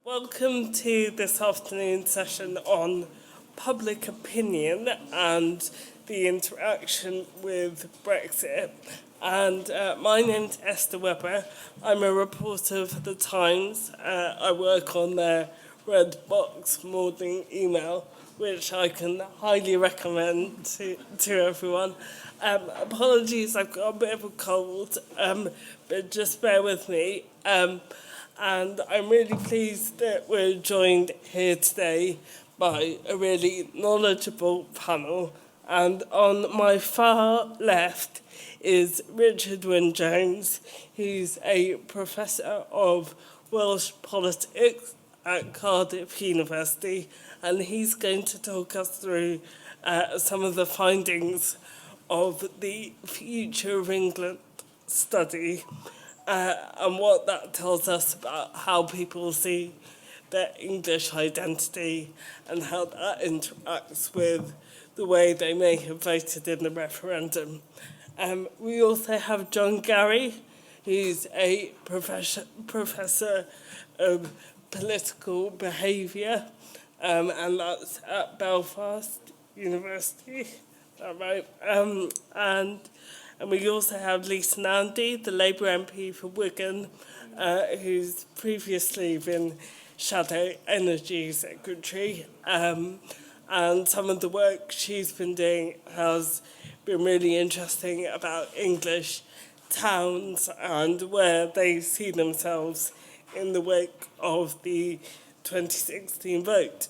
Welcome to this afternoon's session on public opinion and the interaction with Brexit. And my name's Esther Webber. I'm a reporter for The Times. I work on their Red Box morning email, which I can highly recommend to everyone. Apologies, I've got a bit of a cold, but just bear with me. And I'm really pleased that we're joined here today by a really knowledgeable panel. And on my far left is Richard Wynne-Jones. He's a professor of Welsh politics at Cardiff University, and he's going to talk us through some of the findings of the Future of England study. And what that tells us about how people see their English identity and how that interacts with the way they may have voted in the referendum. We also have John Garry, who's a professor of political behaviour, and that's at Belfast University. Is that right? And we also have Lisa Nandy, the Labour MP for Wigan, who's previously been Shadow Energy Secretary. And some of the work she's been doing has been really interesting about English towns and where they see themselves in the wake of the 2016 vote.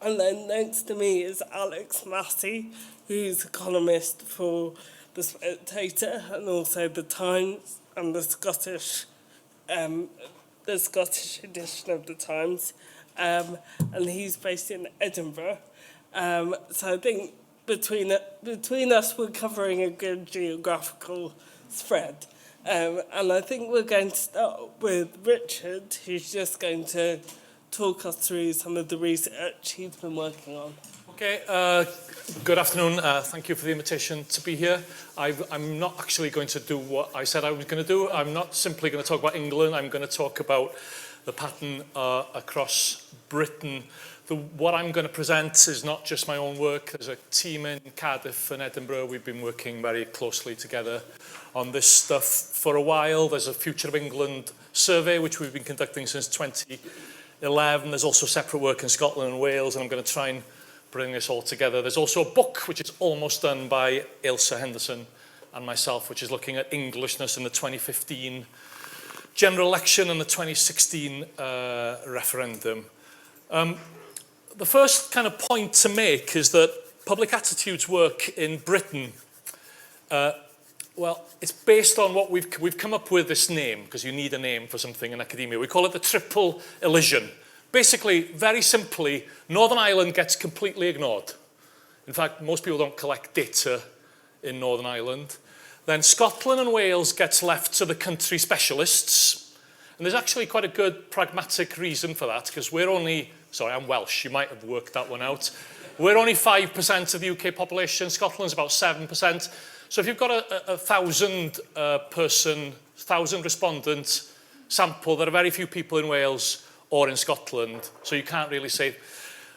And then next to me is Massie, who's a columnist for the Spectator and also the Times and the Scottish edition of the Times, and he's based in Edinburgh. So I think between us we're covering a good geographical spread, and I think we're going to start with Richard, who's just going to talk us through some of the research he's been working on. Okay, good afternoon. Thank you for the invitation to be here. I'm not actually going to do what I said I was going to do. I'm not simply going to talk about England. I'm going to talk about the pattern across Britain. What I'm going to present is not just my own work. There's a team in Cardiff and Edinburgh. We've been working very closely together on this stuff for a while. There's a Future of England survey, which we've been conducting since 2011. There's also separate work in Scotland and Wales, and I'm going to try and bring this all together. There's also a book which is almost done by Ailsa Henderson and myself, which is looking at Englishness in the 2015 general election and the 2016 referendum. The first kind of point to make is that public attitudes work in Britain. Well, it's based on what we've come up with this name, because you need a name for something in academia. We call it the triple elision. Basically, very simply, Northern Ireland gets completely ignored. In fact, most people don't collect data in Northern Ireland. Then Scotland and Wales gets left to the country specialists. And there's actually quite a good pragmatic reason for that, because we're only, sorry, I'm Welsh, you might have worked that one out. We're only 5% of the UK population, Scotland's about 7%. So if you've got a 1,000 respondent sample, there are very few people in Wales or in Scotland, so you can't really say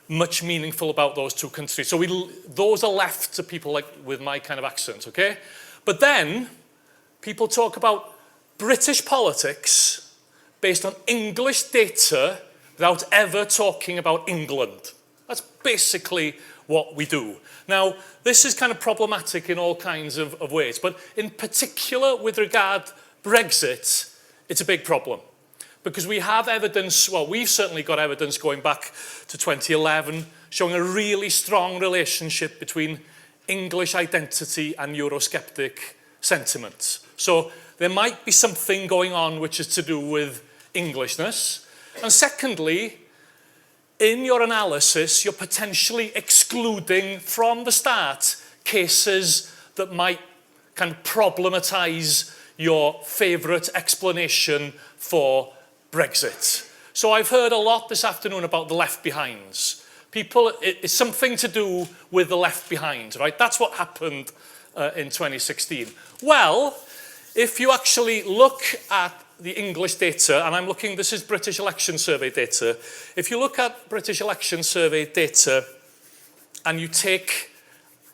much meaningful about those two countries. So those are left to people like with my kind of accent, okay? But then people talk about British politics based on English data without ever talking about England. That's basically what we do. Now, this is kind of problematic in all kinds of ways, but in particular with regard Brexit, it's a big problem. Because we have evidence, well, we've certainly got evidence going back to 2011 showing a really strong relationship between English identity and Eurosceptic sentiment. So there might be something going on which is to do with Englishness. And secondly, in your analysis, you're potentially excluding from the start cases that might kind of problematize your favourite explanation for Brexit. So I've heard a lot this afternoon about the left behinds. People, it's something to do with the left behind, right? That's what happened in 2016. Well, if you actually look at the English data, and I'm looking, this is British election survey data. If you look at British election survey data and you take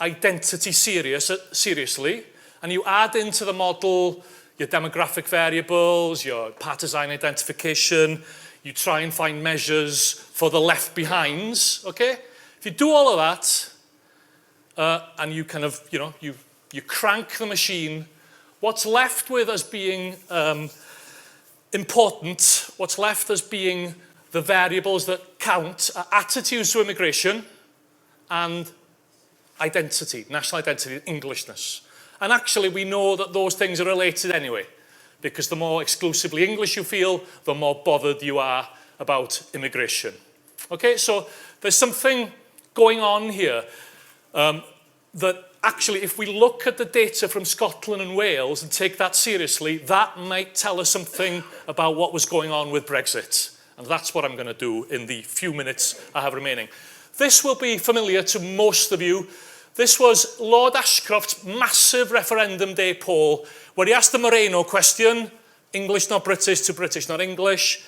identity seriously, and you add into the model your demographic variables, your partisan identification, you try and find measures for the left behinds, okay? If you do all of that, and you kind of, you know, you crank the machine, what's left with as being important, what's left as being the variables that count are attitudes to immigration and identity, national identity, Englishness. And actually we know that those things are related anyway, because the more exclusively English you feel, the more bothered you are about immigration. Okay, so there's something going on here that actually, if we look at the data from Scotland and Wales and take that seriously, that might tell us something about what was going on with Brexit. And that's what I'm going to do in the few minutes I have remaining. This will be familiar to most of you. This was Lord Ashcroft's massive referendum day poll, where he asked the Moreno question, English not British to British not English,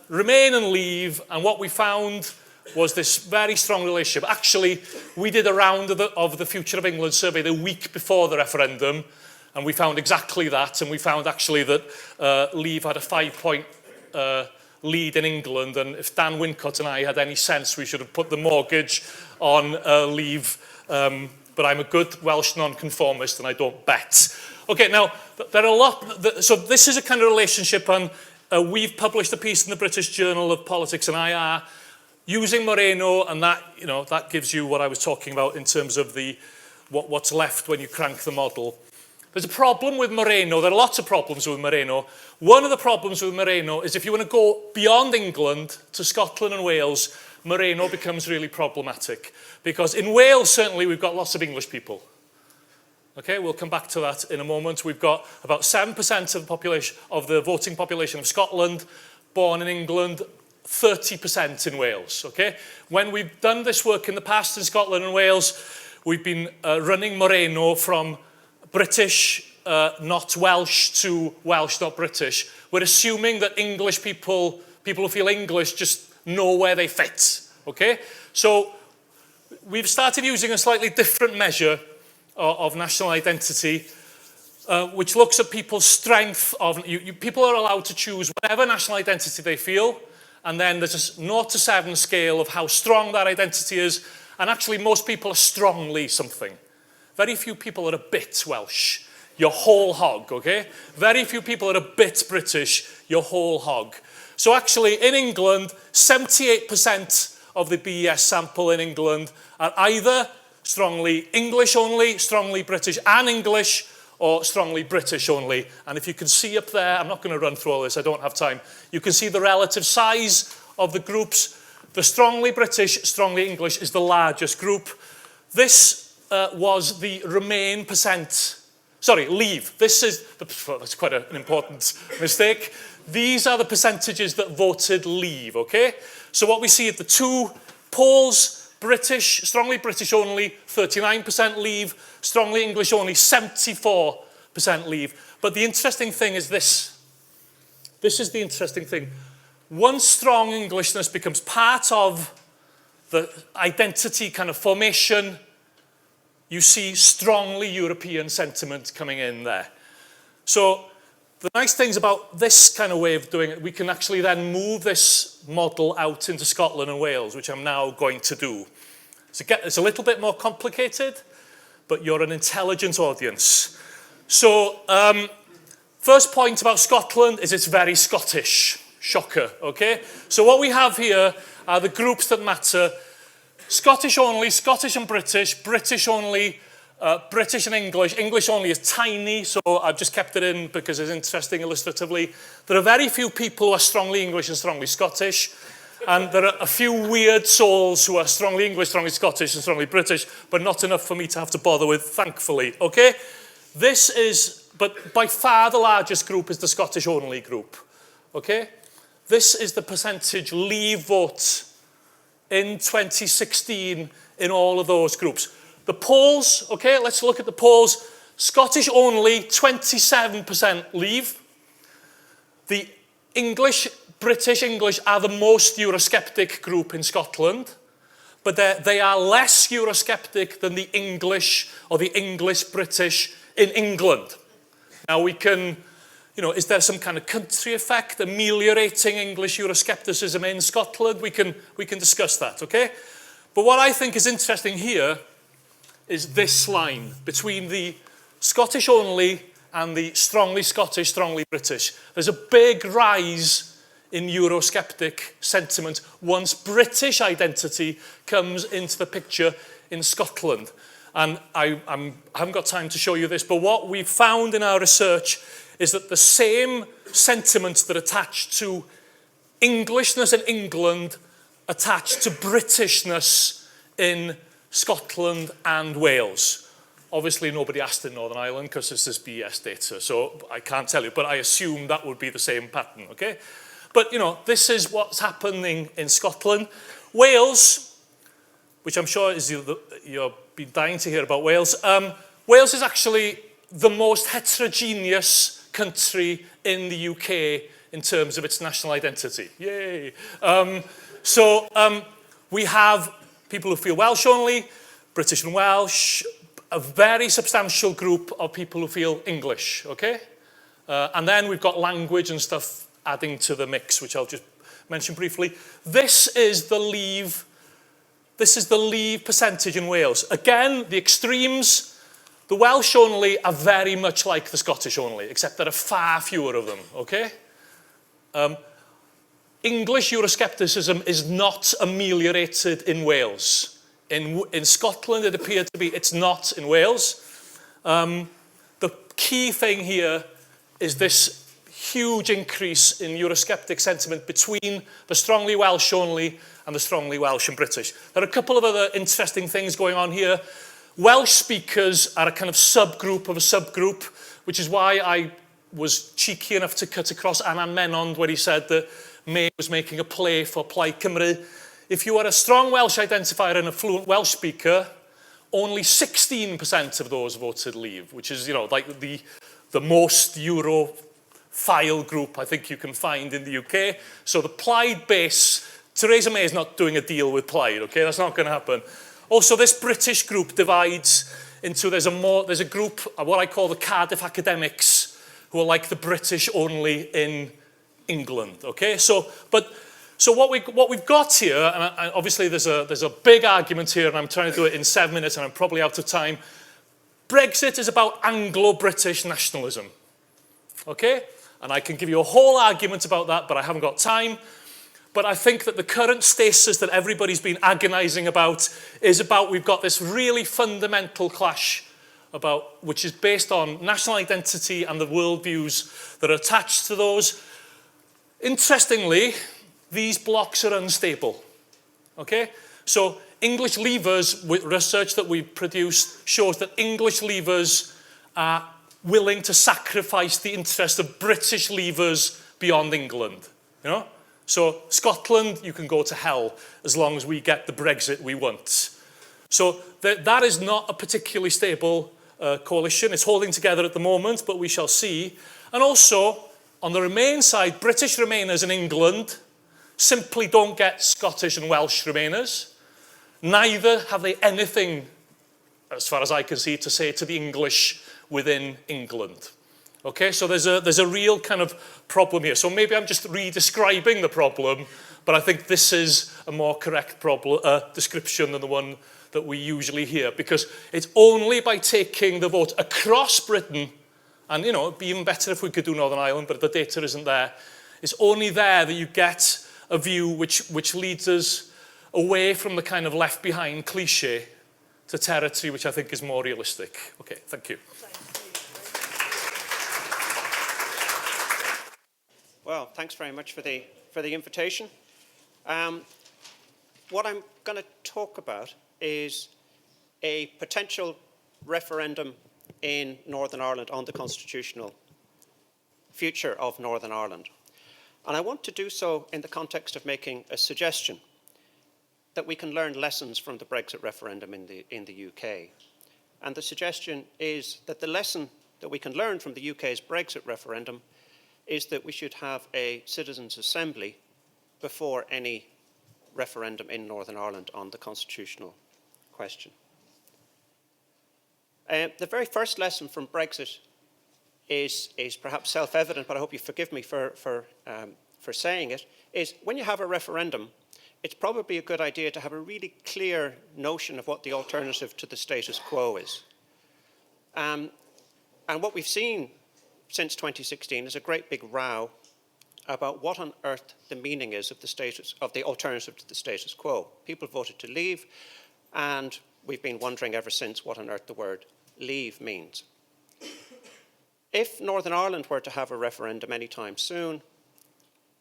remain and leave, and what we found was this very strong relationship. Actually, we did a round of the Future of England survey the week before the referendum, and we found exactly that, and we found actually that Leave had a 5-point lead in England, and if Dan Wincott and I had any sense, we should have put the mortgage on Leave, but I'm a good Welsh non-conformist and I don't bet. Okay, now, there are a lot, so this is a kind of relationship, and we've published a piece in the British Journal of Politics and IR using Moreno, and that, you know, that gives you what I was talking about in terms of the what's left when you crank the model. There's a problem with Moreno. There are lots of problems with Moreno. One of the problems with Moreno is if you want to go beyond England to Scotland and Wales, Moreno becomes really problematic. Because in Wales, certainly, we've got lots of English people. Okay, we'll come back to that in a moment. We've got about 7% of the population, of the voting population of Scotland, born in England, 30% in Wales, okay? When we've done this work in the past in Scotland and Wales, we've been running Moreno from British, not Welsh, to Welsh, not British. We're assuming that English people who feel English, just know where they fit, okay? So we've started using a slightly different measure of national identity, which looks at people's strength of, people are allowed to choose whatever national identity they feel, and then there's a 0 to 7 scale of how strong that identity is, and actually most people are strongly something. Very few people are a bit Welsh, you're whole hog, okay? Very few people are a bit British, you're whole hog. So actually in England, 78% of the BES sample in England are either strongly English only, strongly British and English, or strongly British only. And if you can see up there, I'm not going to run through all this, I don't have time. You can see the relative size of the groups. The strongly British, strongly English is the largest group. This was the Remain percent. Sorry, Leave. This is, that's quite an important mistake. These are the percentages that voted Leave, okay? So what we see at the two polls, British, strongly British only, 39% Leave, strongly English only, 74% Leave. But the interesting thing is this. This is the interesting thing. Once strong Englishness becomes part of the identity kind of formation, you see strongly European sentiment coming in there. So the nice things about this kind of way of doing it, we can actually then move this model out into Scotland and Wales, which I'm now going to do. So it's a little bit more complicated, but you're an intelligent audience. So first point about Scotland is it's very Scottish. Shocker, okay? So what we have here are the groups that matter. Scottish only, Scottish and British, British only, British and English. English only is tiny, so I've just kept it in because it's interesting illustratively. There are very few people who are strongly English and strongly Scottish, and there are a few weird souls who are strongly English, strongly Scottish, and strongly British, but not enough for me to have to bother with, thankfully, okay? This is, but by far the largest group is the Scottish only group, okay? This is the percentage Leave vote in 2016 in all of those groups. The polls, okay, let's look at the polls. Scottish only, 27% Leave. The British English are the most Eurosceptic group in Scotland, but they are less Eurosceptic than the English or the English-British in England. Now we can, is there some kind of country effect ameliorating English Euroscepticism in Scotland? We can discuss that, okay? But what I think is interesting here is this line between the Scottish only and the strongly Scottish, strongly British. There's a big rise in Eurosceptic sentiment once British identity comes into the picture in Scotland. And I haven't got time to show you this, but what we found in our research is that the same sentiments that attach to Englishness in England attach to Britishness in Scotland and Wales. Obviously, nobody asked in Northern Ireland because this is BS data, so I can't tell you, but I assume that would be the same pattern, okay? But, this is what's happening in Scotland. Wales, which I'm sure is you've been dying to hear about Wales. Wales is actually the most heterogeneous country in the UK in terms of its national identity. Yay! We have people who feel Welsh only, British and Welsh, a very substantial group of people who feel English, okay? And then we've got language and stuff adding to the mix, which I'll just mention briefly. This is the Leave percentage in Wales. Again, the extremes, the Welsh only are very much like the Scottish only, except there are far fewer of them, okay? English Euroscepticism is not ameliorated in Wales. In Scotland, it appeared to be, it's not in Wales. The key thing here is this huge increase in Eurosceptic sentiment between the strongly Welsh only and the strongly Welsh and British. There are a couple of other interesting things going on here. Welsh speakers are a kind of subgroup of a subgroup, which is why I was cheeky enough to cut across Anand Menond when he said that May was making a play for Plaid Cymru. If you are a strong Welsh identifier and a fluent Welsh speaker, only 16% of those voted Leave, which is, like the most Europhile group I think you can find in the UK. So the Plaid base, Theresa May is not doing a deal with Plaid, okay? That's not going to happen. Also, this British group divides into, there's a group, what I call the Cardiff academics, who are like the British only in England, okay? So what we've got here, and obviously there's a big argument here, and I'm trying to do it in 7 minutes, and I'm probably out of time. Brexit is about Anglo-British nationalism, okay? And I can give you a whole argument about that, but I haven't got time. But I think that the current stasis that everybody's been agonising about is about we've got this really fundamental clash which is based on national identity and the worldviews that are attached to those. Interestingly, these blocks are unstable, okay? So English leavers, with research that we've produced, shows that English leavers are willing to sacrifice the interest of British leavers beyond England, So Scotland, you can go to hell as long as we get the Brexit we want. So that is not a particularly stable coalition. It's holding together at the moment, but we shall see. And also, on the Remain side, British Remainers in England simply don't get Scottish and Welsh Remainers. Neither have they anything, as far as I can see, to say to the English within England. Okay, so there's a real kind of problem here. So maybe I'm just re-describing the problem, but I think this is a more correct description than the one that we usually hear, because it's only by taking the vote across Britain, and it'd be even better if we could do Northern Ireland, but the data isn't there. It's only there that you get a view which leads us away from the kind of left behind cliche to territory which I think is more realistic. Okay, thank you. Well, thanks very much for the invitation. What I'm going to talk about is a potential referendum in Northern Ireland on the constitutional future of Northern Ireland. And I want to do so in the context of making a suggestion that we can learn lessons from the Brexit referendum in the UK. And the suggestion is that the lesson that we can learn from the UK's Brexit referendum is that we should have a citizens' assembly before any referendum in Northern Ireland on the constitutional question. The very first lesson from Brexit is perhaps self-evident, but I hope you forgive me for saying it, is when you have a referendum, it's probably a good idea to have a really clear notion of what the alternative to the status quo is. And what we've seen since 2016 is a great big row about what on earth the meaning is of the alternative to the status quo. People voted to leave, and we've been wondering ever since what on earth the word leave means. If Northern Ireland were to have a referendum anytime soon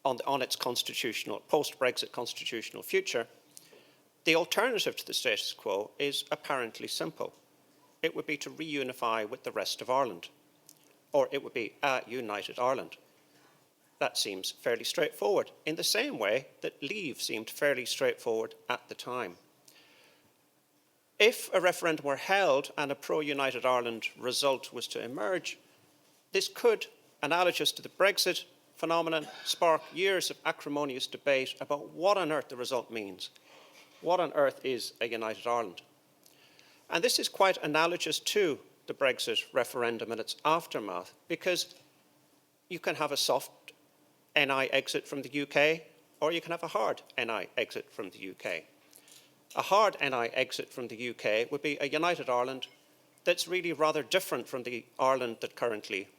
on its constitutional, post-Brexit constitutional future, the alternative to the status quo is apparently simple. It would be to reunify with the rest of Ireland, or it would be a united Ireland. That seems fairly straightforward, in the same way that leave seemed fairly straightforward at the time. If a referendum were held and a pro-United Ireland result was to emerge, this could, analogous to the Brexit phenomenon, spark years of acrimonious debate about what on earth the result means. What on earth is a united Ireland? And this is quite analogous to the Brexit referendum and its aftermath, because you can have a soft NI exit from the UK, or you can have a hard NI exit from the UK. A hard NI exit from the UK would be a united Ireland that's really rather different from the Ireland that currently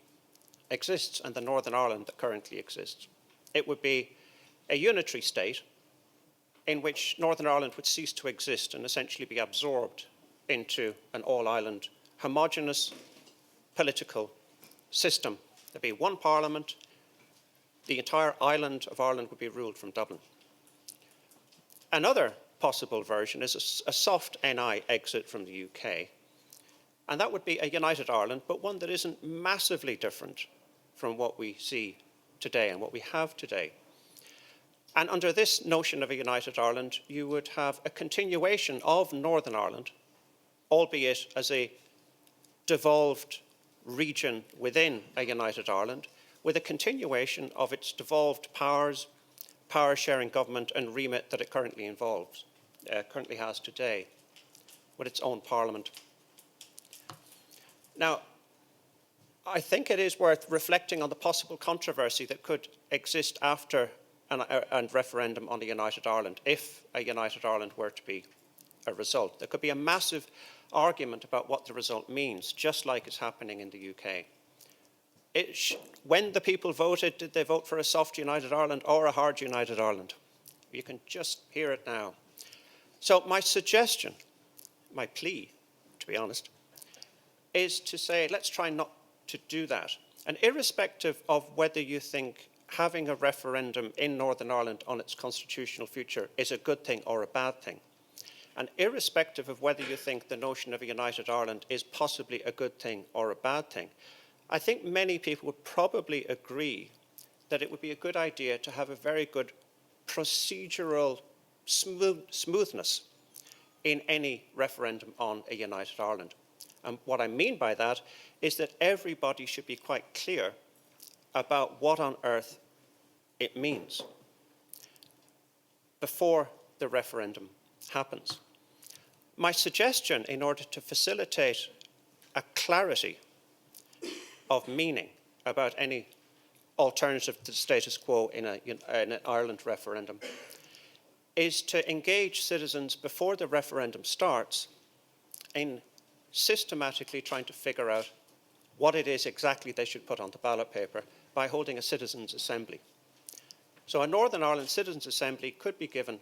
exists and the Northern Ireland that currently exists. It would be a unitary state in which Northern Ireland would cease to exist and essentially be absorbed into an all-island homogenous political system. There'd be one parliament. The entire island of Ireland would be ruled from Dublin. Another possible version is a soft NI exit from the UK. And that would be a united Ireland, but one that isn't massively different from what we see today and what we have today. And under this notion of a united Ireland, you would have a continuation of Northern Ireland, albeit as a devolved region within a united Ireland, with a continuation of its devolved powers, power-sharing government and remit that it currently has today, with its own parliament. Now, I think it is worth reflecting on the possible controversy that could exist after a referendum on a united Ireland, if a united Ireland were to be a result. There could be a massive argument about what the result means, just like is happening in the UK. When the people voted, did they vote for a soft united Ireland or a hard united Ireland? You can just hear it now. So my suggestion, my plea, to be honest, is to say, let's try not to do that. And irrespective of whether you think having a referendum in Northern Ireland on its constitutional future is a good thing or a bad thing, and irrespective of whether you think the notion of a united Ireland is possibly a good thing or a bad thing, I think many people would probably agree that it would be a good idea to have a very good procedural smoothness in any referendum on a united Ireland. And what I mean by that is that everybody should be quite clear about what on earth it means before the referendum happens. My suggestion, in order to facilitate a clarity of meaning about any alternative to the status quo in an Ireland referendum, is to engage citizens before the referendum starts in systematically trying to figure out what it is exactly they should put on the ballot paper by holding a citizens' assembly. So a Northern Ireland Citizens' Assembly could be given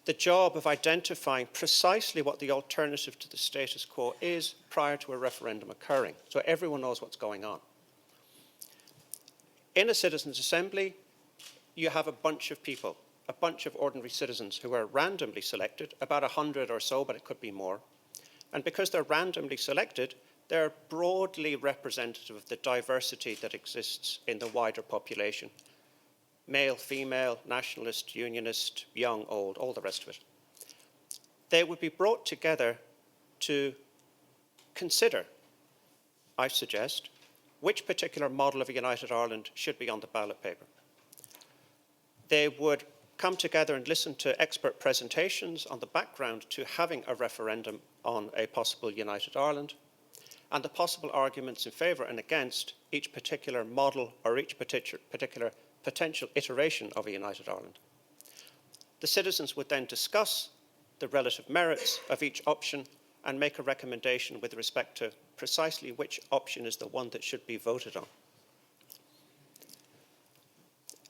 the job of identifying precisely what the alternative to the status quo is prior to a referendum occurring, so everyone knows what's going on. In a citizens' assembly, you have a bunch of people, a bunch of ordinary citizens who are randomly selected, about 100 or so, but it could be more. And because they're randomly selected, they're broadly representative of the diversity that exists in the wider population. Male, female, nationalist, unionist, young, old, all the rest of it. They would be brought together to consider, I suggest, which particular model of a united Ireland should be on the ballot paper. They would come together and listen to expert presentations on the background to having a referendum on a possible united Ireland, and the possible arguments in favour and against each particular model or each particular potential iteration of a united Ireland. The citizens would then discuss the relative merits of each option and make a recommendation with respect to precisely which option is the one that should be voted on.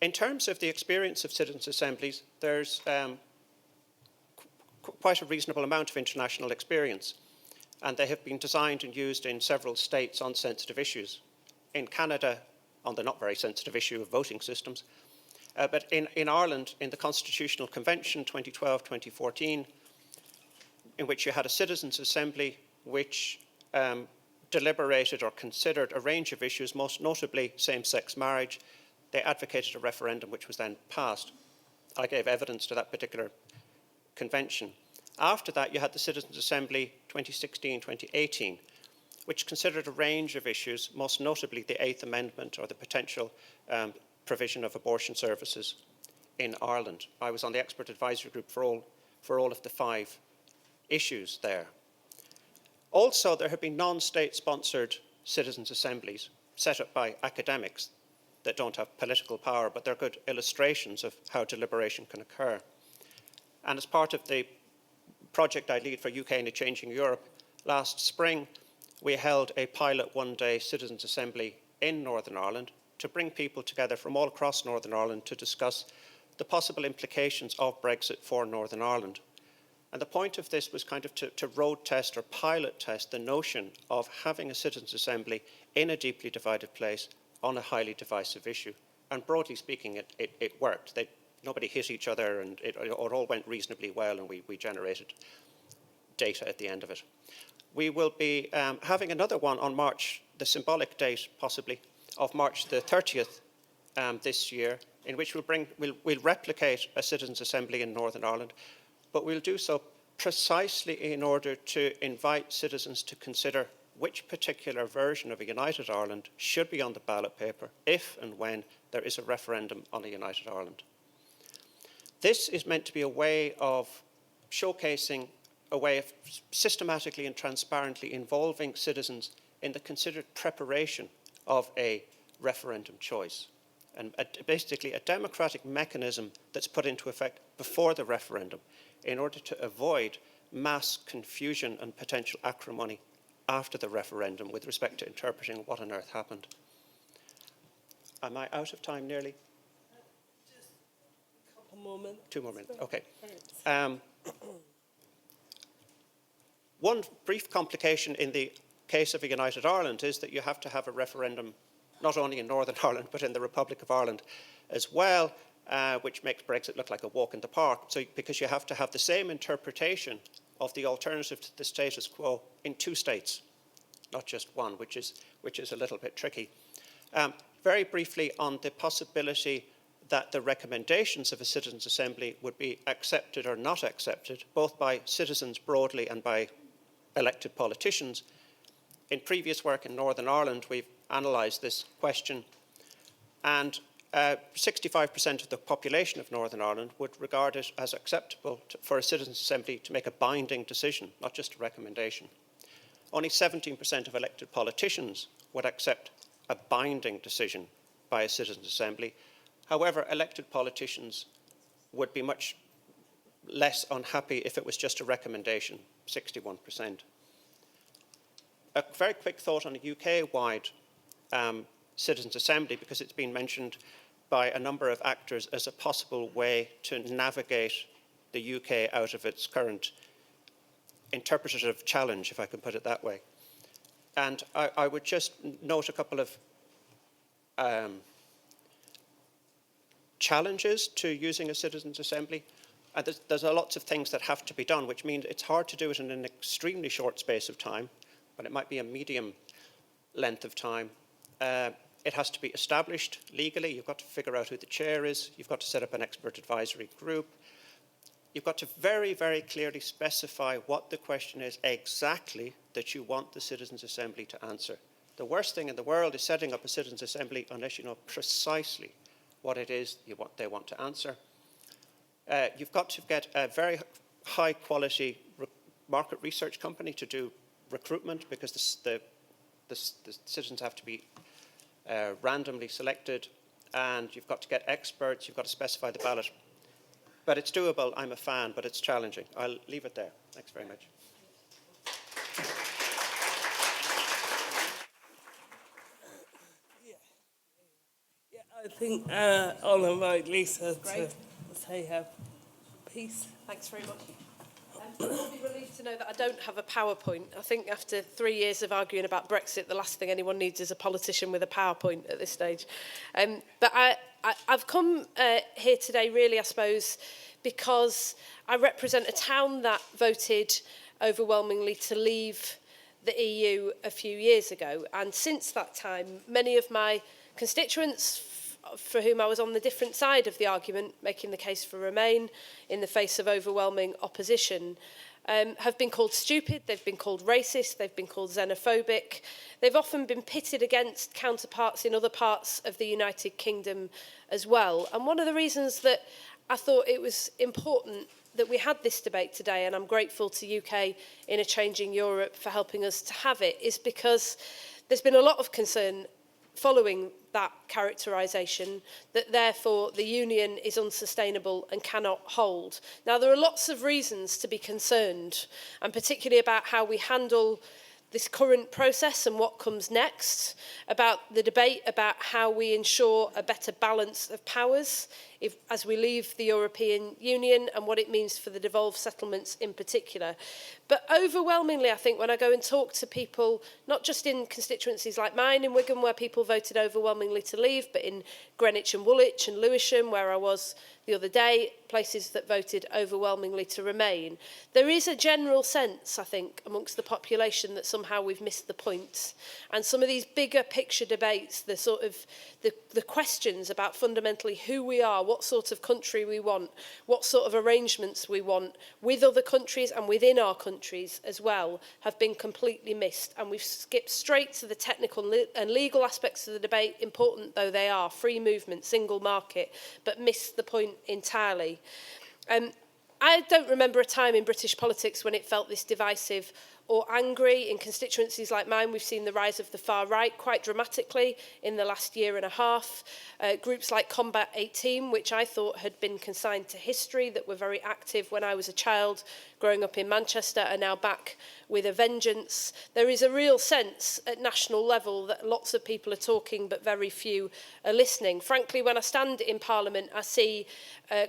In terms of the experience of citizens' assemblies, there's quite a reasonable amount of international experience, and they have been designed and used in several states on sensitive issues. In Canada, on the not very sensitive issue of voting systems, but in Ireland, in the Constitutional Convention 2012-2014, in which you had a citizens' assembly which deliberated or considered a range of issues, most notably same-sex marriage. They advocated a referendum which was then passed. I gave evidence to that particular convention. After that, you had the Citizens' Assembly 2016-2018, which considered a range of issues, most notably the Eighth Amendment or the potential provision of abortion services in Ireland. I was on the expert advisory group for all of the 5 issues there. Also, there have been non-state sponsored citizens' assemblies set up by academics that don't have political power, but they're good illustrations of how deliberation can occur. And as part of the project I lead for UK in a Changing Europe, last spring we held a pilot one-day citizens' assembly in Northern Ireland to bring people together from all across Northern Ireland to discuss the possible implications of Brexit for Northern Ireland. And the point of this was kind of to road test or pilot test the notion of having a citizens' assembly in a deeply divided place on a highly divisive issue. And broadly speaking, it worked. Nobody hit each other, and it all went reasonably well, and we generated data at the end of it. We will be having another one on March, the symbolic date possibly, of March the 30th this year, in which we'll replicate a citizens' assembly in Northern Ireland, but we'll do so precisely in order to invite citizens to consider which particular version of a united Ireland should be on the ballot paper if and when there is a referendum on a united Ireland. This is meant to be a way of showcasing a way of systematically and transparently involving citizens in the considered preparation of a referendum choice, and basically a democratic mechanism that's put into effect before the referendum in order to avoid mass confusion and potential acrimony after the referendum with respect to interpreting what on earth happened. Am I out of time nearly? Just a couple more minutes. 2 more minutes, okay. One brief complication in the case of a united Ireland is that you have to have a referendum not only in Northern Ireland but in the Republic of Ireland as well, which makes Brexit look like a walk in the park. So, because you have to have the same interpretation of the alternative to the status quo in 2 states, not just one, which is a little bit tricky. Very briefly on the possibility that the recommendations of a citizens' assembly would be accepted or not accepted, both by citizens broadly and by elected politicians. In previous work in Northern Ireland, we've analysed this question, and 65% of the population of Northern Ireland would regard it as acceptable for a citizens' assembly to make a binding decision, not just a recommendation. Only 17% of elected politicians would accept a binding decision by a citizens' assembly. However, elected politicians would be much less unhappy if it was just a recommendation, 61%. A very quick thought on a UK-wide citizens' assembly, because it's been mentioned by a number of actors as a possible way to navigate the UK out of its current interpretative challenge, if I can put it that way. And I would just note a couple of challenges to using a citizens' assembly. There's lots of things that have to be done, which means it's hard to do it in an extremely short space of time, but it might be a medium length of time. It has to be established legally. You've got to figure out who the chair is. You've got to set up an expert advisory group. You've got to very, very clearly specify what the question is exactly that you want the Citizens' Assembly to answer. The worst thing in the world is setting up a citizens' assembly unless you know precisely what it is they want to answer. You've got to get a very high quality market research company to do recruitment, because the citizens have to be randomly selected, and you've got to get experts, you've got to specify the ballot. But it's doable, I'm a fan, but it's challenging. I'll leave it there. Thanks very much. I think I'll invite Lisa to say her piece. Thanks very much. I'll be relieved to know that I don't have a PowerPoint. I think after 3 years of arguing about Brexit, the last thing anyone needs is a politician with a PowerPoint at this stage. But I've come here today really, I suppose, because I represent a town that voted overwhelmingly to leave the EU a few years ago. And since that time, many of my constituents for whom I was on the different side of the argument, making the case for Remain in the face of overwhelming opposition, have been called stupid, they've been called racist, they've been called xenophobic. They've often been pitted against counterparts in other parts of the United Kingdom as well. And one of the reasons that I thought it was important that we had this debate today, and I'm grateful to UK in a Changing Europe for helping us to have it, is because there's been a lot of concern following that characterisation that therefore the union is unsustainable and cannot hold. Now, there are lots of reasons to be concerned, and particularly about how we handle this current process and what comes next, about the debate about how we ensure a better balance of powers as we leave the European Union, and what it means for the devolved settlements in particular. But overwhelmingly, I think when I go and talk to people, not just in constituencies like mine in Wigan, where people voted overwhelmingly to leave, but in Greenwich and Woolwich and Lewisham, where I was the other day, places that voted overwhelmingly to remain, there is a general sense, I think, amongst the population that somehow we've missed the point. And some of these bigger picture debates, the sort of the questions about fundamentally who we are, what sort of country we want, what sort of arrangements we want with other countries and within our countries as well, have been completely missed. And we've skipped straight to the technical and legal aspects of the debate, important though they are, free movement, single market, but missed the point entirely. I don't remember a time in British politics when it felt this divisive or angry. In constituencies like mine, we've seen the rise of the far right quite dramatically in the last year and a half. Groups like Combat 18, which I thought had been consigned to history, that were very active when I was a child growing up in Manchester, are now back with a vengeance. There is a real sense at national level that lots of people are talking but very few are listening. Frankly, when I stand in Parliament, I see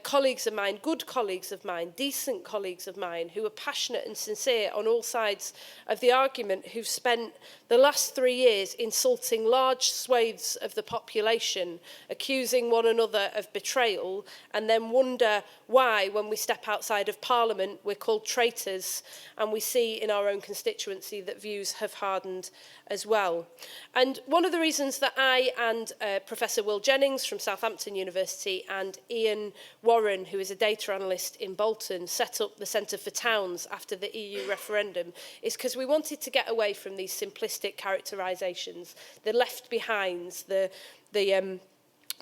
colleagues of mine, good colleagues of mine, decent colleagues of mine, who are passionate and sincere on all sides of the argument, who've spent the last 3 years insulting large swathes of the population, accusing one another of betrayal, and then wonder why, when we step outside of Parliament, we're called traitors, and we see in our own constituency that views have hardened as well. And one of the reasons that I and Professor Will Jennings from Southampton University and Ian Warren, who is a data analyst in Bolton, set up the Centre for Towns after the EU referendum is because we wanted to get away from these simplistic characterisations, the left behinds, the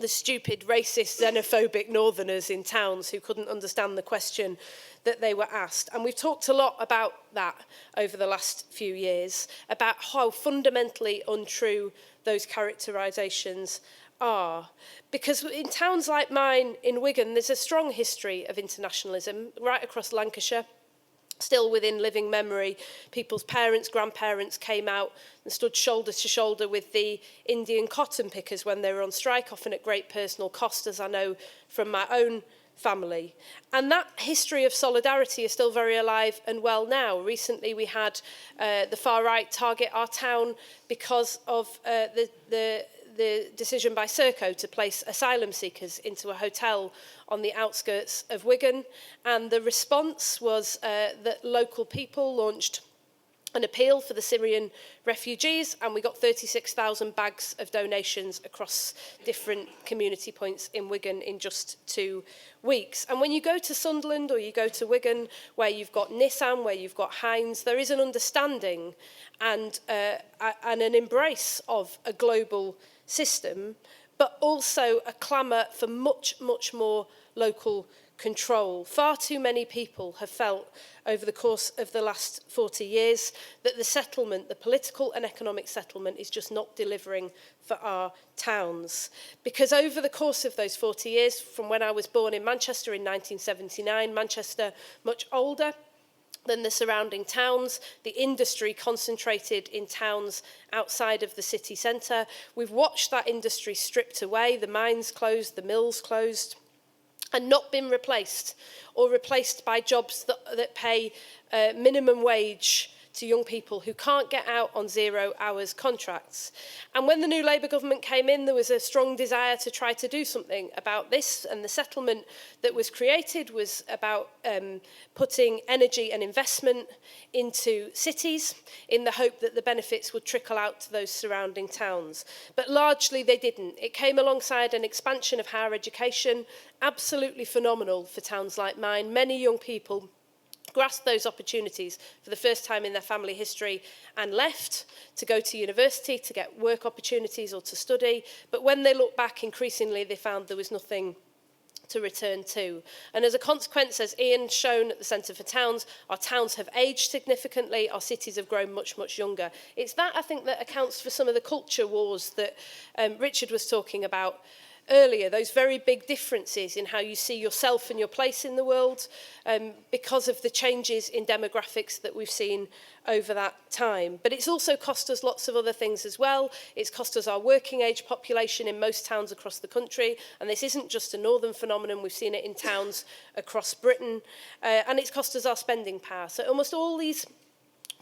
stupid, racist, xenophobic northerners in towns who couldn't understand the question that they were asked. And we've talked a lot about that over the last few years, about how fundamentally untrue those characterisations are. Because in towns like mine in Wigan, there's a strong history of internationalism right across Lancashire. Still within living memory, people's parents, grandparents came out and stood shoulder to shoulder with the Indian cotton pickers when they were on strike, often at great personal cost, as I know from my own family. And that history of solidarity is still very alive and well now. Recently we had the far right target our town because of the decision by Serco to place asylum seekers into a hotel on the outskirts of Wigan. And the response was that local people launched an appeal for the Syrian refugees, and we got 36,000 bags of donations across different community points in Wigan in just 2 weeks. And when you go to Sunderland or you go to Wigan, where you've got Nissan, where you've got Heinz, there is an understanding and an embrace of a global system, but also a clamour for much, much more local control. Far too many people have felt over the course of the last 40 years that the settlement, the political and economic settlement, is just not delivering for our towns. Because over the course of those 40 years, from when I was born in Manchester in 1979, Manchester much older than the surrounding towns, the industry concentrated in towns outside of the city centre. We've watched that industry stripped away, the mines closed, the mills closed, and not been replaced, or replaced by jobs that pay minimum wage to young people who can't get out on 0 hours contracts. And when the new Labour government came in, there was a strong desire to try to do something about this, and the settlement that was created was about putting energy and investment into cities in the hope that the benefits would trickle out to those surrounding towns. But largely they didn't. It came alongside an expansion of higher education, absolutely phenomenal for towns like mine. Many young people grasped those opportunities for the first time in their family history and left to go to university, to get work opportunities or to study. But when they look back, increasingly they found there was nothing to return to. And as a consequence, as Ian's shown at the Centre for Towns, our towns have aged significantly, our cities have grown much, much younger. It's that, I think, that accounts for some of the culture wars that Richard was talking about earlier, those very big differences in how you see yourself and your place in the world because of the changes in demographics that we've seen over that time. But it's also cost us lots of other things as well. It's cost us our working age population in most towns across the country, and this isn't just a northern phenomenon, we've seen it in towns across Britain, and it's cost us our spending power. So almost all these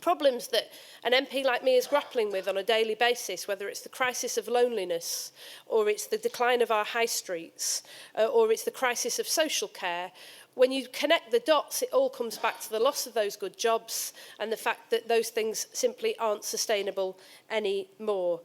problems that an MP like me is grappling with on a daily basis, whether it's the crisis of loneliness, or it's the decline of our high streets, or it's the crisis of social care, when you connect the dots, it all comes back to the loss of those good jobs and the fact that those things simply aren't sustainable anymore.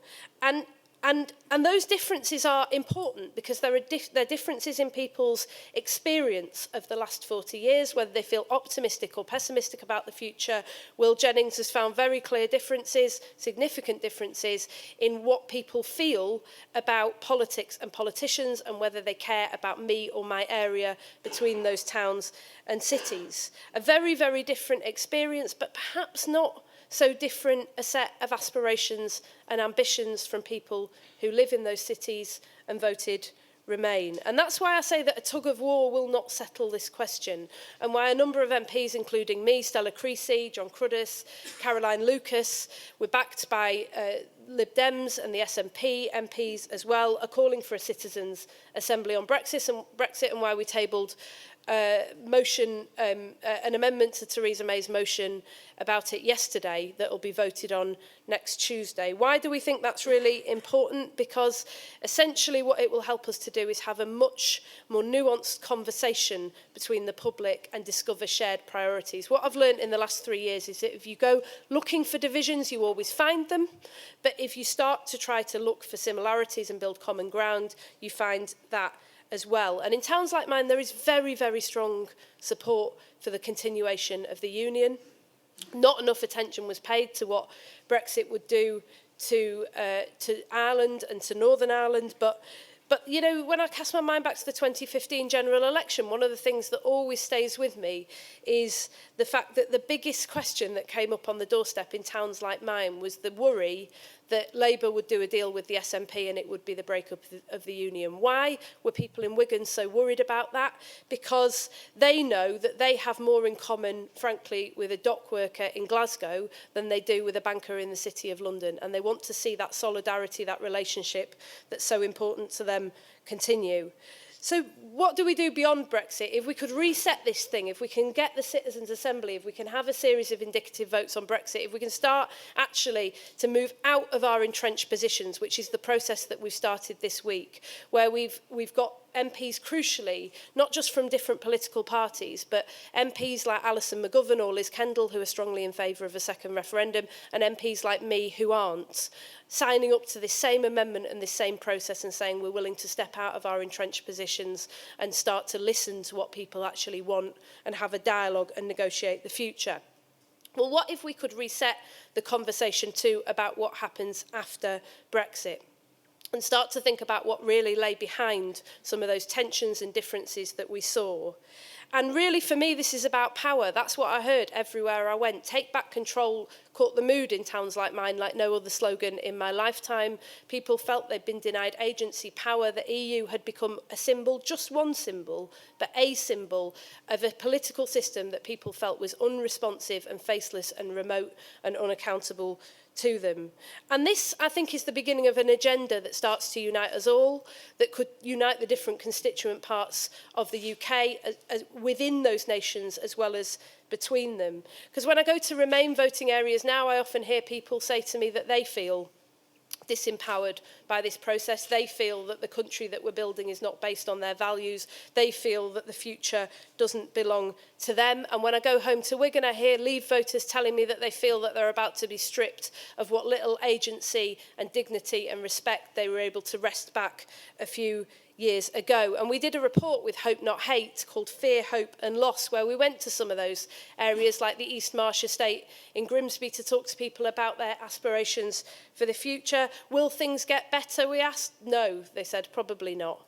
And those differences are important because they're differences in people's experience of the last 40 years, whether they feel optimistic or pessimistic about the future. Will Jennings has found very clear differences, significant differences, in what people feel about politics and politicians and whether they care about me or my area between those towns and cities. A very, very different experience, but perhaps not so different a set of aspirations and ambitions from people who live in those cities and voted Remain. And that's why I say that a tug of war will not settle this question, and why a number of MPs, including me, Stella Creasy, John Cruddas, Caroline Lucas, we're backed by Lib Dems and the SNP MPs as well, are calling for a citizens' assembly on Brexit, and why we tabled an amendment to Theresa May's motion about it yesterday that will be voted on next Tuesday. Why do we think that's really important? Because essentially what it will help us to do is have a much more nuanced conversation between the public and discover shared priorities. What I've learned in the last 3 years is that if you go looking for divisions, you always find them. But if you start to try to look for similarities and build common ground, you find that as well. And in towns like mine, there is very, very strong support for the continuation of the union. Not enough attention was paid to what Brexit would do to Ireland and to Northern Ireland, but you know, when I cast my mind back to the 2015 general election, one of the things that always stays with me is the fact that the biggest question that came up on the doorstep in towns like mine was the worry that Labour would do a deal with the SNP and it would be the breakup of the union. Why were people in Wigan so worried about that? Because they know that they have more in common, frankly, with a dock worker in Glasgow than they do with a banker in the City of London. And they want to see that solidarity, that relationship that's so important to them continue. So what do we do beyond Brexit? If we could reset this thing, if we can get the Citizens' Assembly, if we can have a series of indicative votes on Brexit, if we can start actually to move out of our entrenched positions, which is the process that we've started this week, where we've got MPs crucially, not just from different political parties, but MPs like Alison McGovern or Liz Kendall, who are strongly in favour of a second referendum, and MPs like me who aren't, signing up to this same amendment and this same process and saying we're willing to step out of our entrenched positions and start to listen to what people actually want and have a dialogue and negotiate the future. Well, what if we could reset the conversation too about what happens after Brexit and start to think about what really lay behind some of those tensions and differences that we saw? And really, for me, this is about power. That's what I heard everywhere I went. Take back control caught the mood in towns like mine, like no other slogan in my lifetime. People felt they'd been denied agency, power. The EU had become a symbol, just one symbol, but a symbol of a political system that people felt was unresponsive and faceless and remote and unaccountable to them. And this, I think, is the beginning of an agenda that starts to unite us all, that could unite the different constituent parts of the UK as within those nations as well as between them. Because when I go to Remain voting areas now, I often hear people say to me that they feel disempowered by this process. They feel that the country that we're building is not based on their values. They feel that the future doesn't belong to them. And when I go home to Wigan, I hear Leave voters telling me that they feel that they're about to be stripped of what little agency and dignity and respect they were able to wrest back a few years ago. And we did a report with Hope Not Hate called Fear, Hope and Loss, where we went to some of those areas like the East Marsh estate in Grimsby to talk to people about their aspirations for the future. Will things get better, we asked? No, they said, probably not.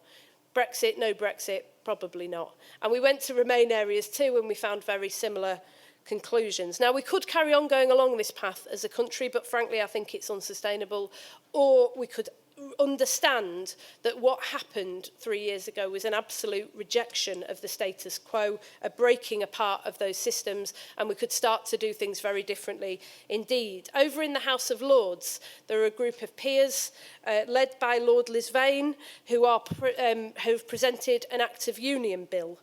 Brexit, no Brexit, probably not. And we went to Remain areas too, and we found very similar conclusions. Now, we could carry on going along this path as a country, but frankly, I think it's unsustainable. Or we could understand that what happened 3 years ago was an absolute rejection of the status quo, a breaking apart of those systems, and we could start to do things very differently indeed. Over in the House of Lords, there are a group of peers led by Lord Lisvane who have presented an Act of Union bill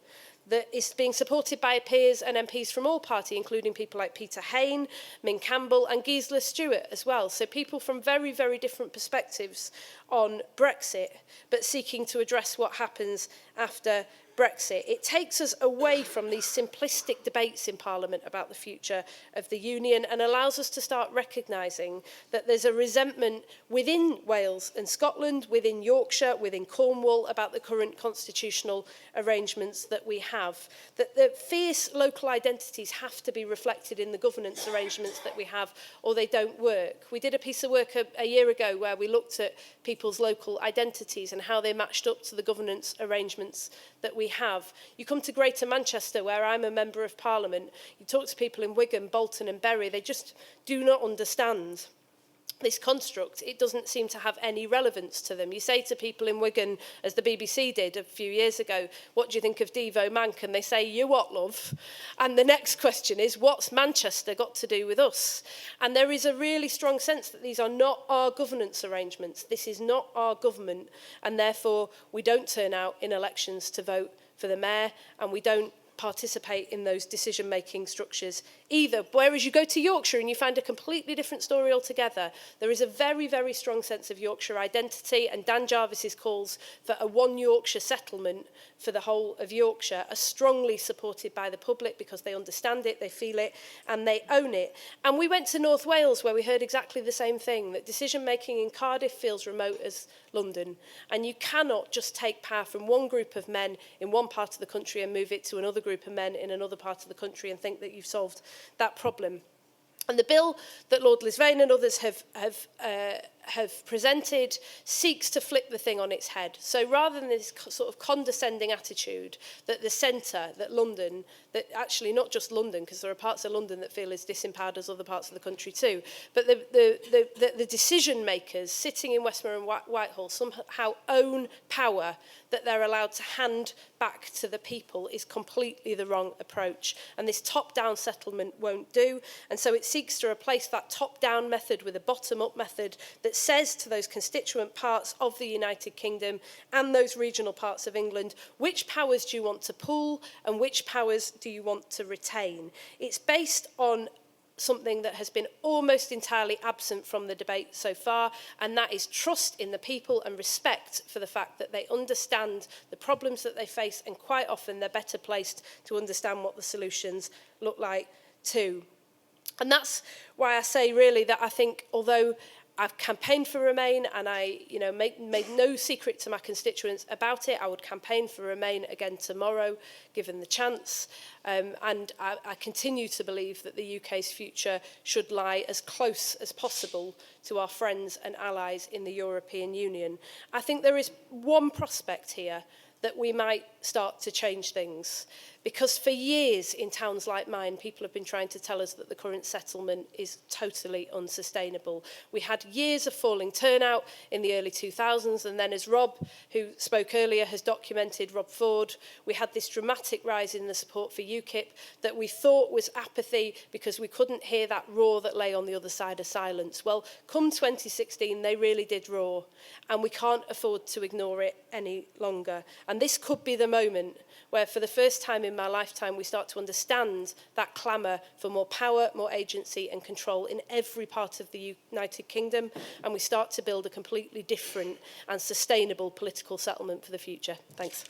that is being supported by peers and MPs from all parties, including people like Peter Hain, Min Campbell and Gisela Stewart as well. So people from very, very different perspectives on Brexit, but seeking to address what happens after Brexit. It takes us away from these simplistic debates in Parliament about the future of the Union and allows us to start recognising that there's a resentment within Wales and Scotland, within Yorkshire, within Cornwall about the current constitutional arrangements that we have. That the fierce local identities have to be reflected in the governance arrangements that we have or they don't work. We did a piece of work a year ago where we looked at people's local identities and how they matched up to the governance arrangements that we have. You come to Greater Manchester, where I'm a member of Parliament, you talk to people in Wigan, Bolton and Bury, they just do not understand this construct. It doesn't seem to have any relevance to them. You say to people in Wigan, as the BBC did a few years ago, what do you think of Devo Mank? And they say, you what, love? And the next question is, what's Manchester got to do with us? And there is a really strong sense that these are not our governance arrangements. This is not our government, and therefore we don't turn out in elections to vote for the mayor, and we don't participate in those decision-making structures either. Whereas you go to Yorkshire and you find a completely different story altogether. There is a very, very strong sense of Yorkshire identity, and Dan Jarvis's calls for a one Yorkshire settlement for the whole of Yorkshire are strongly supported by the public because they understand it, they feel it, and they own it. And we went to North Wales where we heard exactly the same thing, that decision-making in Cardiff feels remote as London. And you cannot just take power from one group of men in one part of the country and move it to another group of men in another part of the country and think that you've solved that problem. And the bill that Lord Lisvane and others have presented seeks to flip the thing on its head. So rather than this sort of condescending attitude that the centre, that London, that actually not just London, because there are parts of London that feel as disempowered as other parts of the country too, but the decision makers sitting in Westminster and Whitehall somehow own power that they're allowed to hand back to the people is completely the wrong approach. And this top-down settlement won't do. And so it seeks to replace that top-down method with a bottom-up method that says to those constituent parts of the United Kingdom and those regional parts of England, which powers do you want to pool and which powers do you want to retain? It's based on something that has been almost entirely absent from the debate so far, and that is trust in the people and respect for the fact that they understand the problems that they face, and quite often they're better placed to understand what the solutions look like too. And that's why I say really that I think, although I've campaigned for Remain, and I made no secret to my constituents about it, I would campaign for Remain again tomorrow, given the chance. And I continue to believe that the UK's future should lie as close as possible to our friends and allies in the European Union. I think there is one prospect here that we might start to change things. Because for years in towns like mine, people have been trying to tell us that the current settlement is totally unsustainable. We had years of falling turnout in the early 2000s, and then as Rob, who spoke earlier, has documented, Rob Ford, we had this dramatic rise in the support for UKIP that we thought was apathy because we couldn't hear that roar that lay on the other side of silence. Well, come 2016, they really did roar, and we can't afford to ignore it any longer. And this could be the moment where for the first time in my lifetime we start to understand that clamour for more power, more agency and control in every part of the United Kingdom, and we start to build a completely different and sustainable political settlement for the future. Thanks.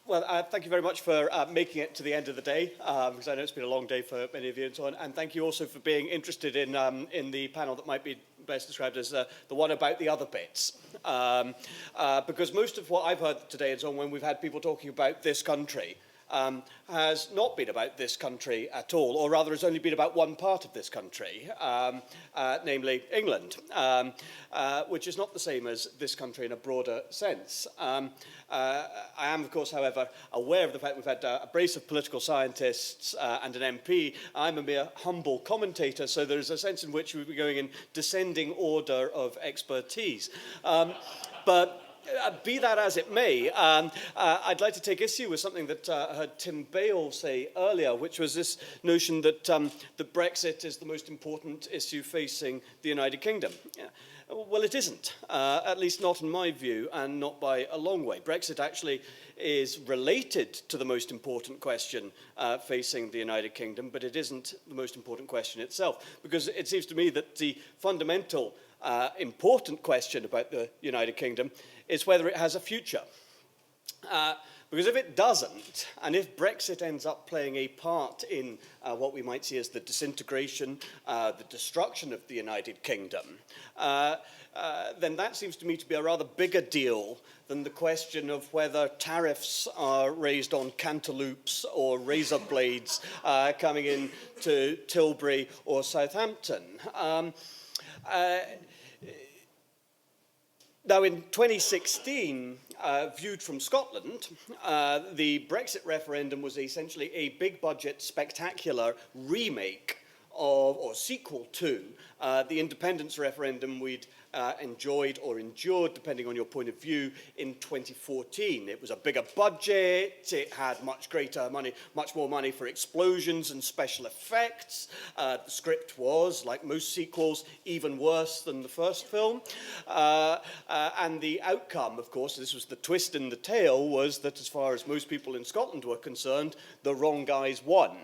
Well, thank you very much for making it to the end of the day, because I know it's been a long day for many of you and so on. And thank you also for being interested in the panel that might be best described as the one about the other bits. Because most of what I've heard today and so on, when we've had people talking about this country, has not been about this country at all, or rather has only been about one part of this country, namely England, which is not the same as this country in a broader sense. I am, of course, however, aware of the fact we've had a brace of political scientists and an MP. I'm a mere humble commentator, so there's a sense in which we'll be going in descending order of expertise. But be that as it may, I'd like to take issue with something that I heard Tim Bale say earlier, which was this notion that Brexit is the most important issue facing the United Kingdom. Yeah. Well, it isn't, at least not in my view, and not by a long way. Brexit actually is related to the most important question facing the United Kingdom, but it isn't the most important question itself, because it seems to me that the fundamental important question about the United Kingdom is whether it has a future. Because if it doesn't, and if Brexit ends up playing a part in what we might see as the disintegration, the destruction of the United Kingdom, then that seems to me to be a rather bigger deal than the question of whether tariffs are raised on cantaloupes or razor blades coming in to Tilbury or Southampton. Now, in 2016, viewed from Scotland, the Brexit referendum was essentially a big budget, spectacular remake of, or sequel to, the independence referendum we'd enjoyed or endured, depending on your point of view, in 2014. It was a bigger budget, it had much more money for explosions and special effects. The script was, like most sequels, even worse than the first film. And the outcome, of course, this was the twist in the tale, was that as far as most people in Scotland were concerned, the wrong guys won.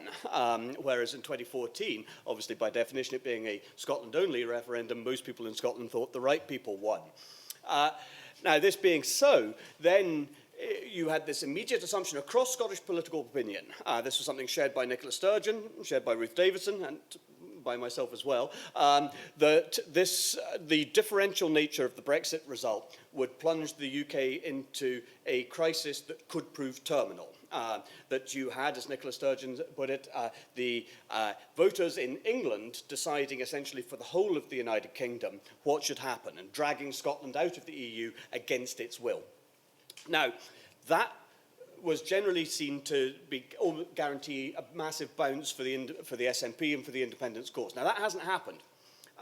Whereas in 2014, obviously by definition it being a Scotland-only referendum, most people in Scotland thought the right people won. Now, this being so, then you had this immediate assumption across Scottish political opinion. This was something shared by Nicola Sturgeon, shared by Ruth Davidson, and by myself as well, that the differential nature of the Brexit result would plunge the UK into a crisis that could prove terminal. That you had, as Nicola Sturgeon put it, the voters in England deciding essentially for the whole of the United Kingdom what should happen and dragging Scotland out of the EU against its will. Now, that was generally seen to guarantee a massive bounce for the SNP and for the independence cause. Now, that hasn't happened.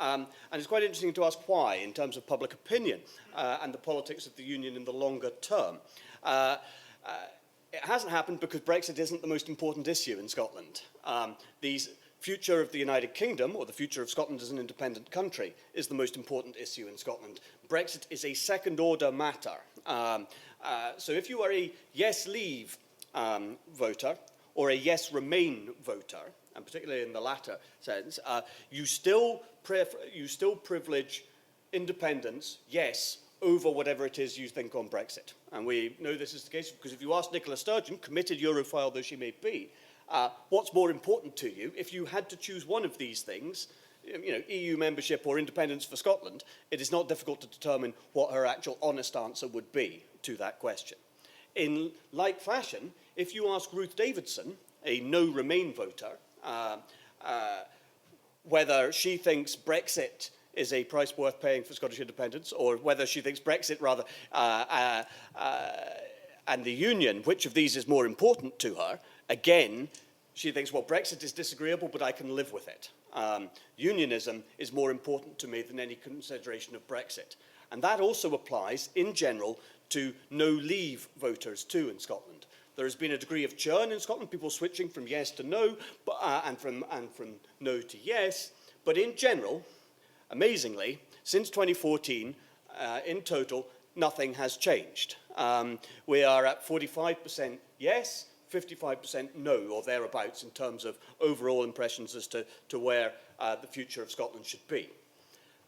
And it's quite interesting to ask why, in terms of public opinion and the politics of the Union in the longer term. It hasn't happened because Brexit isn't the most important issue in Scotland. These future of the United Kingdom, or the future of Scotland as an independent country, is the most important issue in Scotland. Brexit is a second-order matter. So if you are a yes leave voter or a yes remain voter, and particularly in the latter sense, you still privilege independence, yes, over whatever it is you think on Brexit. And we know this is the case because if you ask Nicola Sturgeon, committed Europhile though she may be, what's more important to you, if you had to choose one of these things, EU membership or independence for Scotland, it is not difficult to determine what her actual honest answer would be to that question. In like fashion, if you ask Ruth Davidson, a no Remain voter, whether she thinks Brexit is a price worth paying for Scottish independence, or whether she thinks Brexit rather and the Union, which of these is more important to her, again, she thinks, well, Brexit is disagreeable, but I can live with it. Unionism is more important to me than any consideration of Brexit. And that also applies, in general, to no-leave voters, too, in Scotland. There has been a degree of churn in Scotland, people switching from yes to no, and from no to yes. But in general, amazingly, since 2014, in total, nothing has changed. We are at 45% yes, 55% no, or thereabouts, in terms of overall impressions as to where the future of Scotland should be.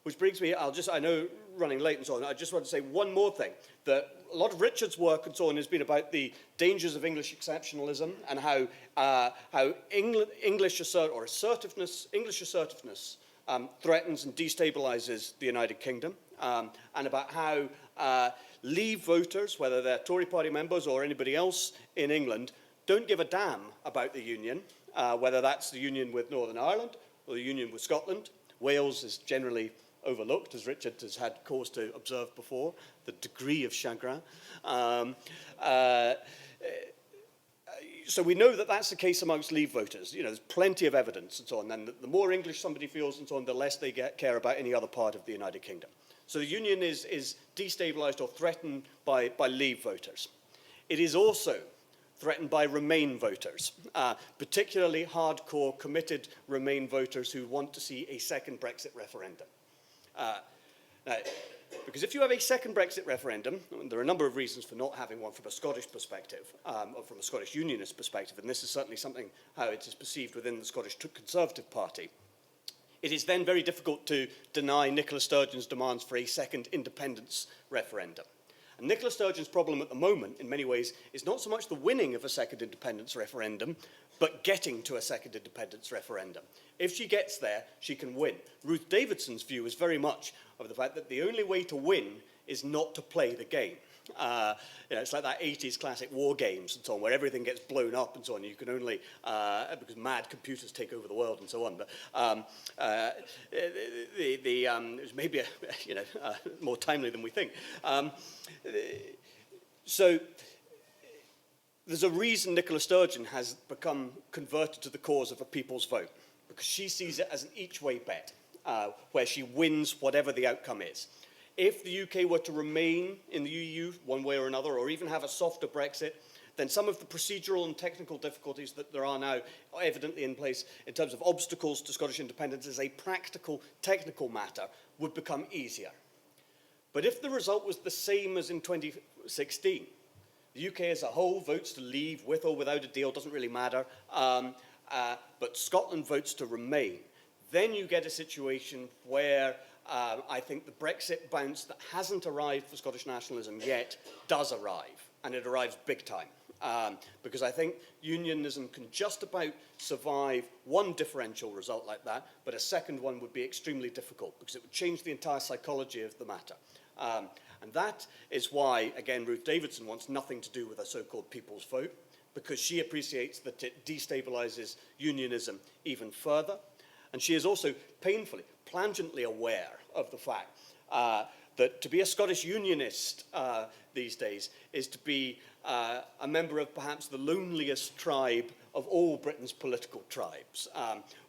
Which brings me, I know running late and so on, I just want to say one more thing, that a lot of Richard's work and so on has been about the dangers of English exceptionalism and how English assertiveness threatens and destabilises the United Kingdom, and about how Leave voters, whether they're Tory party members or anybody else in England, don't give a damn about the union, whether that's the union with Northern Ireland or the union with Scotland. Wales is generally overlooked, as Richard has had cause to observe before, the degree of chagrin. So we know that that's the case amongst Leave voters. There's plenty of evidence and so on. And the more English somebody feels and so on, the less they care about any other part of the United Kingdom. So the union is destabilised or threatened by Leave voters. It is also threatened by Remain voters, particularly hardcore, committed Remain voters who want to see a second Brexit referendum. Now, because if you have a second Brexit referendum, and there are a number of reasons for not having one from a Scottish perspective, or from a Scottish unionist perspective, and this is certainly something how it is perceived within the Scottish Conservative Party, it is then very difficult to deny Nicola Sturgeon's demands for a second independence referendum. And Nicola Sturgeon's problem at the moment, in many ways, is not so much the winning of a second independence referendum, but getting to a second independence referendum. If she gets there, she can win. Ruth Davidson's view is very much of the fact that the only way to win is not to play the game. It's like that 80s classic war games and so on, where everything gets blown up and so on. You can only, because mad computers take over the world and so on. But it was maybe more timely than we think. So there's a reason Nicola Sturgeon has become converted to the cause of a people's vote, because she sees it as an each-way bet, where she wins whatever the outcome is. If the UK were to remain in the EU one way or another, or even have a softer Brexit, then some of the procedural and technical difficulties that there are now evidently in place in terms of obstacles to Scottish independence as a practical, technical matter would become easier. But if the result was the same as in 2016, the UK as a whole votes to leave with or without a deal, doesn't really matter, but Scotland votes to remain, then you get a situation where I think the Brexit bounce that hasn't arrived for Scottish nationalism yet does arrive, and it arrives big time. Because I think unionism can just about survive one differential result like that, but a second one would be extremely difficult, because it would change the entire psychology of the matter. And that is why, again, Ruth Davidson wants nothing to do with a so-called people's vote, because she appreciates that it destabilises unionism even further. And she is also painfully, plangently aware of the fact that to be a Scottish unionist these days is to be a member of perhaps the loneliest tribe of all Britain's political tribes.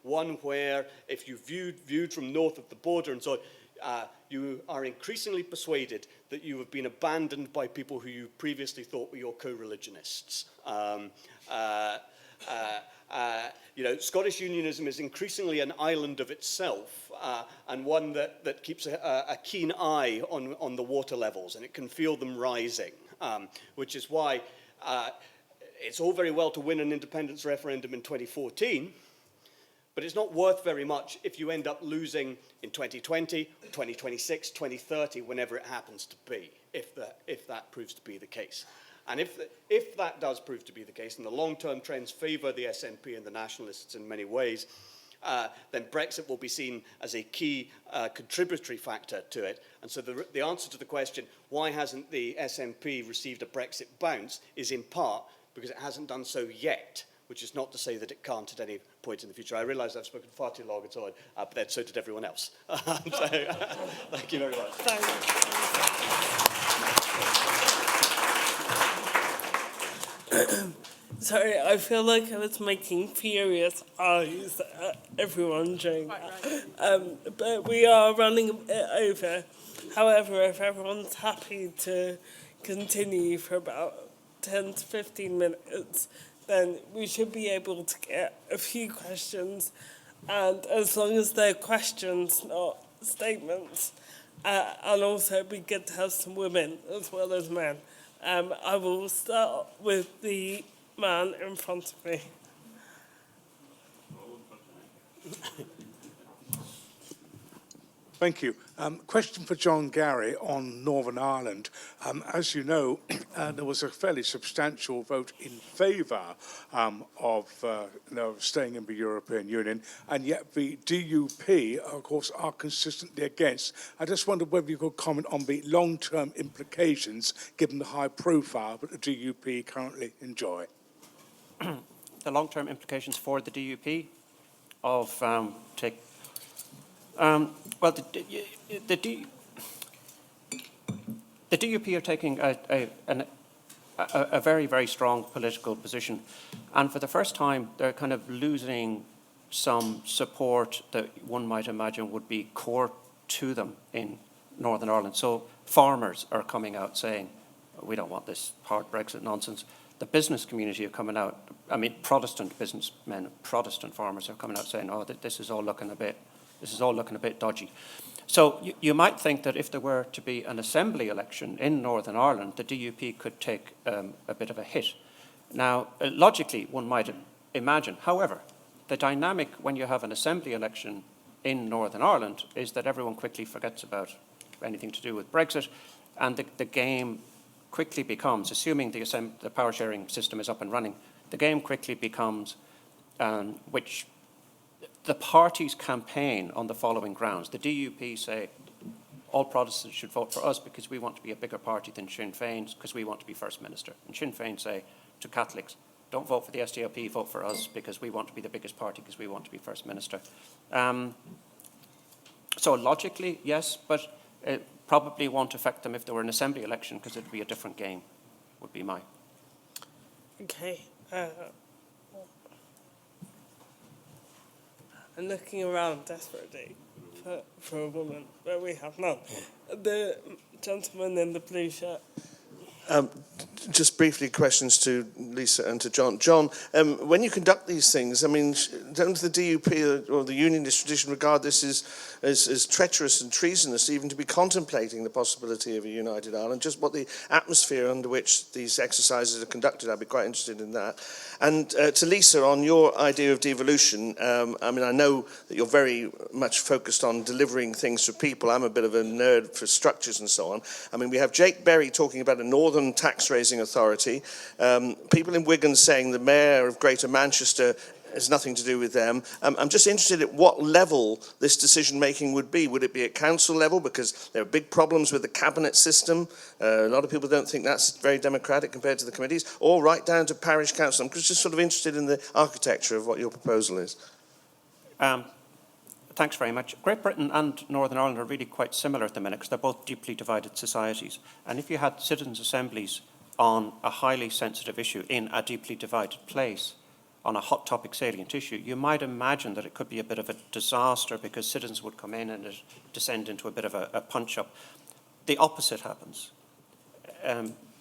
One where, if you viewed from north of the border and so on, you are increasingly persuaded that you have been abandoned by people who you previously thought were your co-religionists. Scottish unionism is increasingly an island of itself, and one that keeps a keen eye on the water levels, and it can feel them rising, which is why it's all very well to win an independence referendum in 2014, but it's not worth very much if you end up losing in 2020, 2026, 2030, whenever it happens to be, if that proves to be the case. And if that does prove to be the case, and the long-term trends favour the SNP and the nationalists in many ways, then Brexit will be seen as a key contributory factor to it. And so the answer to the question, why hasn't the SNP received a Brexit bounce, is in part because it hasn't done so yet, which is not to say that it can't at any point in the future. I realise I've spoken far too long and so on, but then so did everyone else. Thank you very much. Sorry, I feel like I was making furious eyes at everyone during that. But we are running a bit over. However, if everyone's happy to continue for about 10 to 15 minutes, then we should be able to get a few questions. And as long as they're questions, not statements, and also it'd be good to have some women as well as men. I will start with the man in front of me. Thank you. Question for John Garry on Northern Ireland. As you know, there was a fairly substantial vote in favour of staying in the European Union, and yet the DUP, of course, are consistently against. I just wondered whether you could comment on the long-term implications, given the high profile that the DUP currently enjoy. The long-term implications for the DUP of the DUP are taking a very, very strong political position, and for the first time they're kind of losing some support that one might imagine would be core to them in Northern Ireland. So farmers are coming out saying, we don't want this hard Brexit nonsense. The business community are coming out, Protestant businessmen, Protestant farmers are coming out saying, oh, this is all looking a bit dodgy. So you might think that if there were to be an assembly election in Northern Ireland, the DUP could take a bit of a hit. Now, logically, one might imagine, however, the dynamic when you have an assembly election in Northern Ireland is that everyone quickly forgets about anything to do with Brexit, and the game quickly becomes, assuming the power sharing system is up and running, the game quickly becomes which the parties campaign on the following grounds. The DUP say all Protestants should vote for us because we want to be a bigger party than Sinn Féin because we want to be First Minister. And Sinn Féin say to Catholics, don't vote for the SDLP, vote for us because we want to be the biggest party because we want to be First Minister. So logically, yes, but it probably won't affect them if there were an assembly election because it would be a different game, would be my. Okay. I'm looking around desperately for a woman, but we have none. The gentleman in the blue shirt. Just briefly, questions to Lisa and to John. John, when you conduct these things, don't the DUP or the Unionist tradition regard this as treacherous and treasonous, even to be contemplating the possibility of a united Ireland? Just what the atmosphere under which these exercises are conducted, I'd be quite interested in that. And to Lisa, on your idea of devolution, I know that you're very much focused on delivering things for people. I'm a bit of a nerd for structures and so on. We have Jake Berry talking about a northern tax-raising authority. People in Wigan saying the Mayor of Greater Manchester has nothing to do with them. I'm just interested at what level this decision-making would be. Would it be at council level? Because there are big problems with the cabinet system. A lot of people don't think that's very democratic compared to the committees. Or right down to parish council. I'm just sort of interested in the architecture of what your proposal is. Thanks very much. Great Britain and Northern Ireland are really quite similar at the minute because they're both deeply divided societies. And if you had citizens' assemblies on a highly sensitive issue in a deeply divided place, on a hot topic salient issue, you might imagine that it could be a bit of a disaster because citizens would come in and it descend into a bit of a punch-up. The opposite happens.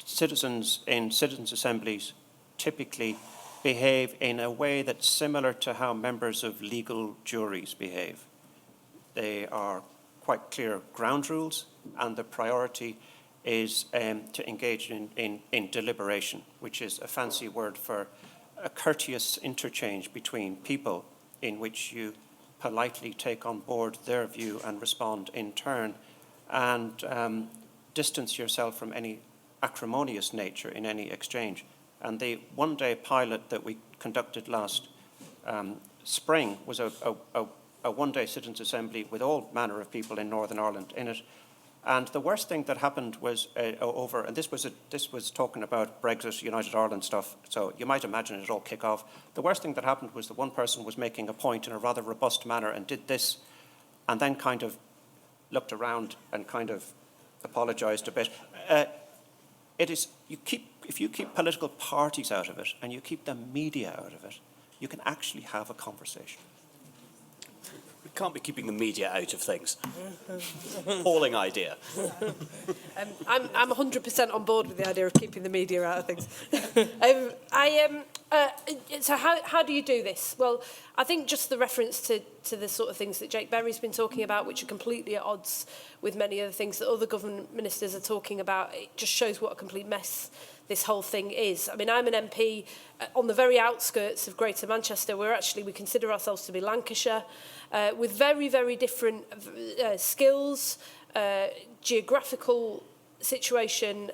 Citizens in citizens' assemblies typically behave in a way that's similar to how members of legal juries behave. They are quite clear ground rules, and the priority is to engage in deliberation, which is a fancy word for a courteous interchange between people in which you politely take on board their view and respond in turn, and distance yourself from any acrimonious nature in any exchange. And the one-day pilot that we conducted last spring was a one-day citizens' assembly with all manner of people in Northern Ireland in it. And the worst thing that happened was and this was talking about Brexit, United Ireland stuff, so you might imagine it all kick off. The worst thing that happened was that one person was making a point in a rather robust manner and did this, and then kind of looked around and kind of apologised a bit. If you keep political parties out of it and you keep the media out of it, you can actually have a conversation. We can't be keeping the media out of things. Appalling idea. I'm 100% on board with the idea of keeping the media out of things. So how do you do this? Well, I think just the reference to the sort of things that Jake Berry's been talking about, which are completely at odds with many of the things that other government ministers are talking about, it just shows what a complete mess this whole thing is. I mean, I'm an MP on the very outskirts of Greater Manchester. We consider ourselves to be Lancashire, with very, very different skills, geographical situation,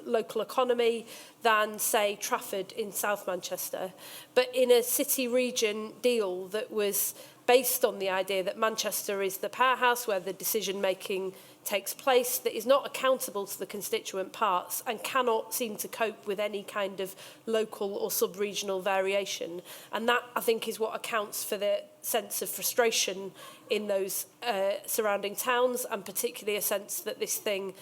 local economy than, say, Trafford in South Manchester, but in a city region deal that was based on the idea that Manchester is the powerhouse where the decision making takes place, that is not accountable to the constituent parts and cannot seem to cope with any kind of local or sub-regional variation. And that, I think, is what accounts for the sense of frustration in those surrounding towns, and particularly a sense that this thing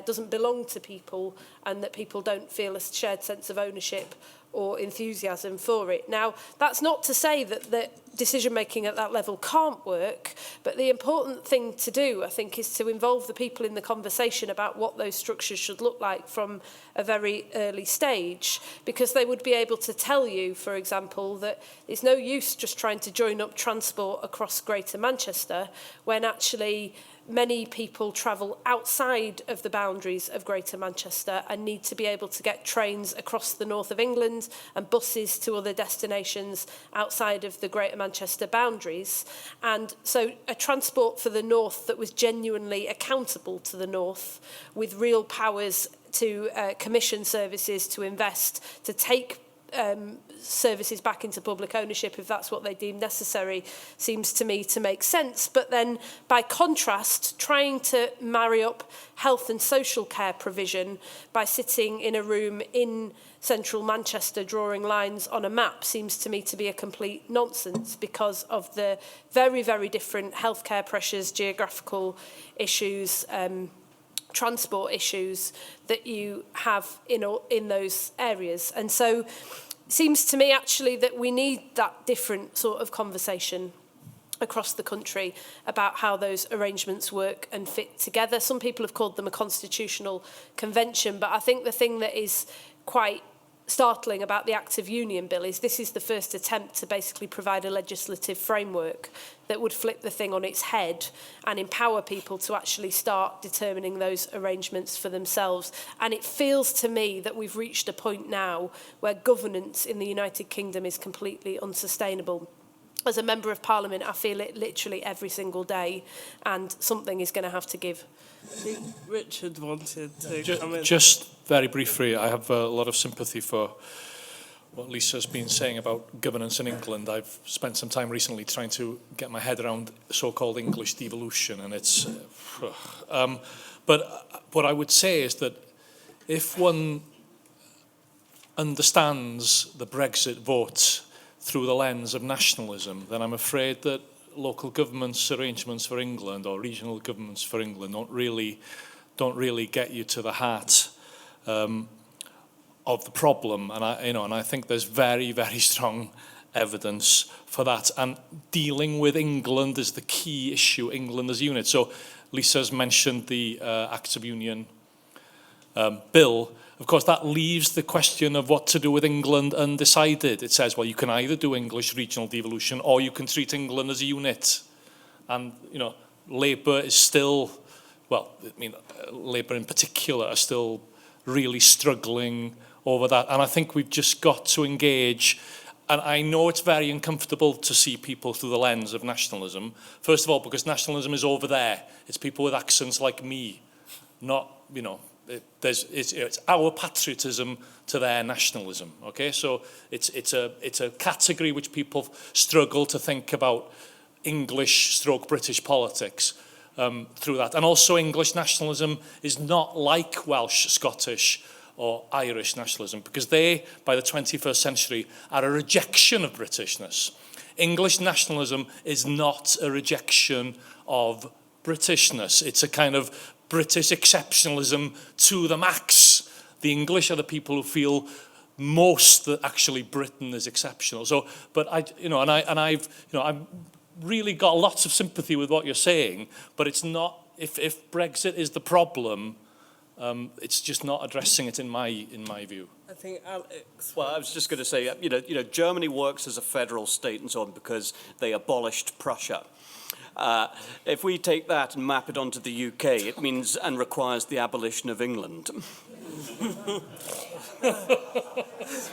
doesn't belong to people and that people don't feel a shared sense of ownership or enthusiasm for it. Now, that's not to say that decision-making at that level can't work, but the important thing to do, I think, is to involve the people in the conversation about what those structures should look like from a very early stage, because they would be able to tell you, for example, that it's no use just trying to join up transport across Greater Manchester when actually many people travel outside of the boundaries of Greater Manchester and need to be able to get trains across the north of England and buses to other destinations outside of the Greater Manchester boundaries. And so a transport for the north that was genuinely accountable to the north, with real powers to commission services, to invest, to take services back into public ownership if that's what they deem necessary, seems to me to make sense. But then, by contrast, trying to marry up health and social care provision by sitting in a room in central Manchester drawing lines on a map seems to me to be a complete nonsense, because of the very, very different healthcare pressures, geographical issues, transport issues that you have in those areas. And so it seems to me actually that we need that different sort of conversation across the country about how those arrangements work and fit together. Some people have called them a constitutional convention, but I think the thing that is quite startling about the Act of Union bill is this is the first attempt to basically provide a legislative framework that would flip the thing on its head and empower people to actually start determining those arrangements for themselves. And it feels to me that we've reached a point now where governance in the United Kingdom is completely unsustainable. As a Member of Parliament, I feel it literally every single day, and something is going to have to give. I think Richard wanted to come in. Just very briefly, I have a lot of sympathy for what Lisa's been saying about governance in England. I've spent some time recently trying to get my head around so-called English devolution, and it's... But what I would say is that if one understands the Brexit vote through the lens of nationalism, then I'm afraid that local governments arrangements for England or regional governments for England don't really get you to the heart of the problem. And I think there's very, very strong evidence for that. And dealing with England is the key issue. England as a unit. So Lisa's mentioned the Acts of Union bill. of course, that leaves the question of what to do with England undecided. It says, well, you can either do English regional devolution or you can treat England as a unit. And, you know, Labour is still, well, I mean, Labour in particular are still really struggling over that. And I think we've just got to engage. And I know it's very uncomfortable to see people through the lens of nationalism. First of all, because nationalism is over there. It's people with accents like me, not, you know, it's our patriotism to their nationalism. Okay, so it's a category which people struggle to think about English/British politics through that. And also English nationalism is not like Welsh, Scottish or Irish nationalism, because they, by the 21st century, are a rejection of Britishness. English nationalism is not a rejection of Britishness. It's a kind of British exceptionalism to the max. The English are the people who feel most that actually Britain is exceptional. So, but I've really got lots of sympathy with what you're saying, but it's not, if Brexit is the problem, it's just not addressing it in my view. I think Alex. Well, I was just going to say, Germany works as a federal state and so on because they abolished Prussia. If we take that and map it onto the UK, it means and requires the abolition of England.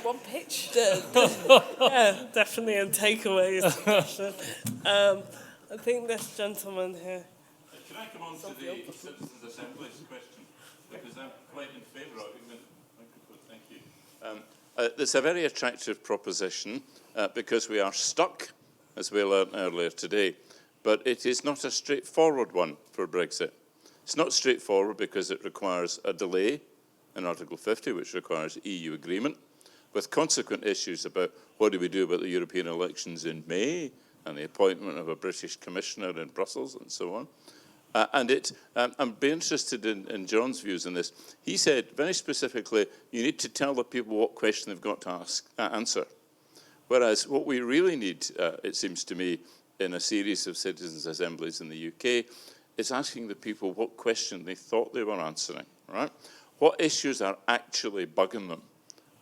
One pitch. Yeah, definitely a takeaway discussion. I think this gentleman here. Can I come on to the Citizens' Assemblies question? Because I'm quite in favour of it. Thank you. It's a very attractive proposition because we are stuck, as we learned earlier today, but it is not a straightforward one for Brexit. It's not straightforward because it requires a delay in Article 50, which requires EU agreement, with consequent issues about what do we do about the European elections in May and the appointment of a British commissioner in Brussels and so on. I'd be interested in John's views on this. He said very specifically, you need to tell the people what question they've got to answer. Whereas what we really need, it seems to me, in a series of citizens' assemblies in the UK, is asking the people what question they thought they were answering, right? What issues are actually bugging them?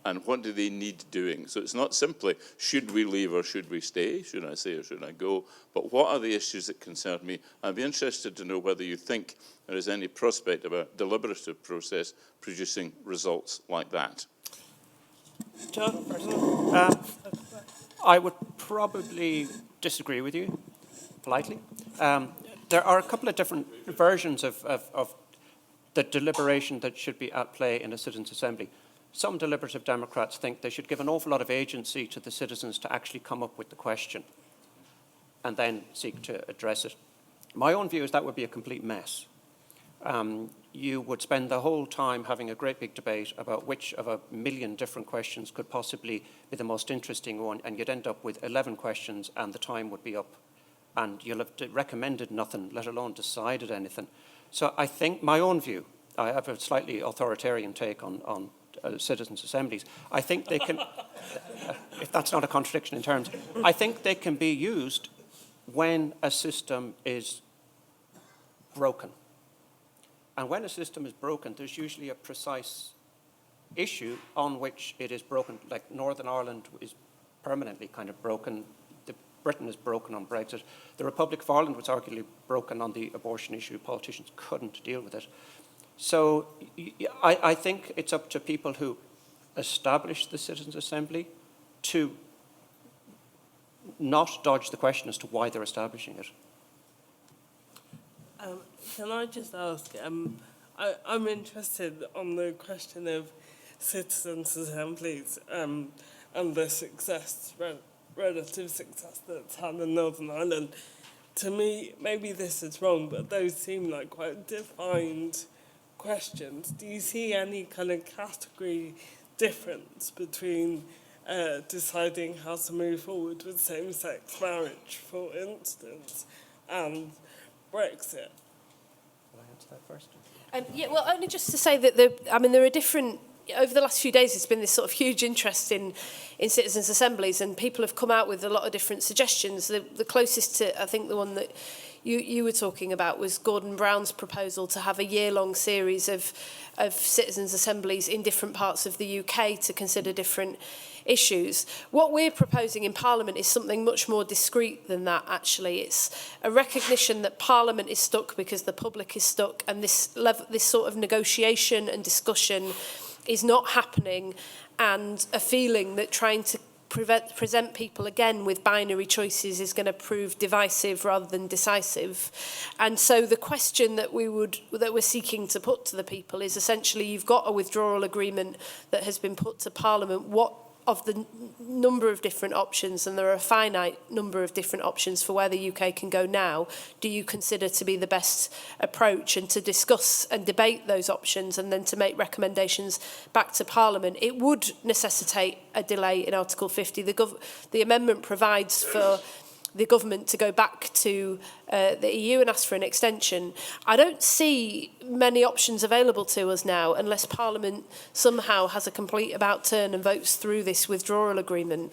And what do they need doing? So it's not simply, should we leave or should we stay? Should I stay or should I go? But what are the issues that concern me? I'd be interested to know whether you think there is any prospect of a deliberative process producing results like that. John, I would probably disagree with you, politely. There are a couple of different versions of the deliberation that should be at play in a citizens' assembly. Some deliberative Democrats think they should give an awful lot of agency to the citizens to actually come up with the question and then seek to address it. My own view is that would be a complete mess. You would spend the whole time having a great big debate about which of a million different questions could possibly be the most interesting one, and you'd end up with 11 questions and the time would be up. And you'll have recommended nothing, let alone decided anything. So I think my own view, I have a slightly authoritarian take on citizens' assemblies. I think they can, if that's not a contradiction in terms, I think they can be used when a system is broken. And when a system is broken, there's usually a precise issue on which it is broken. Like Northern Ireland is permanently kind of broken. Britain is broken on Brexit. The Republic of Ireland was arguably broken on the abortion issue. Politicians couldn't deal with it. So I think it's up to people who establish the Citizens' Assembly to not dodge the question as to why they're establishing it. Can I just ask, I'm interested on the question of citizens' assemblies and the success, relative success that it's had in Northern Ireland. To me, maybe this is wrong, but those seem like quite defined questions. Do you see any kind of category difference between deciding how to move forward with same-sex marriage, for instance, and Brexit? Will I answer that first? Yeah, well, only just to say that there are different over the last few days, there's been this sort of huge interest in citizens' assemblies, and people have come out with a lot of different suggestions. The closest to, I think, the one that you were talking about was Gordon Brown's proposal to have a year-long series of citizens' assemblies in different parts of the UK to consider different issues. What we're proposing in Parliament is something much more discreet than that, actually. It's a recognition that Parliament is stuck because the public is stuck, and this sort of negotiation and discussion is not happening, and a feeling that trying to present people again with binary choices is going to prove divisive rather than decisive. And so the question that we're seeking to put to the people is essentially, you've got a withdrawal agreement that has been put to Parliament. What of the number of different options, and there are a finite number of different options for where the UK can go now, do you consider to be the best approach, and to discuss and debate those options and then to make recommendations back to Parliament? It would necessitate a delay in Article 50. The amendment provides for the government to go back to the EU and ask for an extension. I don't see many options available to us now unless Parliament somehow has a complete about turn and votes through this withdrawal agreement,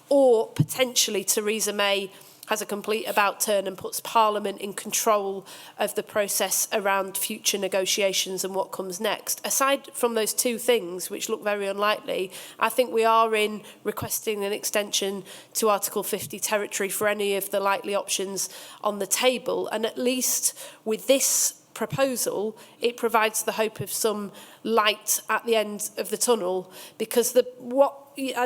or potentially Theresa May has a complete about turn and puts Parliament in control of the process around future negotiations and what comes next. Aside from those two things, which look very unlikely, I think we are in requesting an extension to Article 50 territory for any of the likely options on the table. And at least with this proposal, it provides the hope of some light at the end of the tunnel, because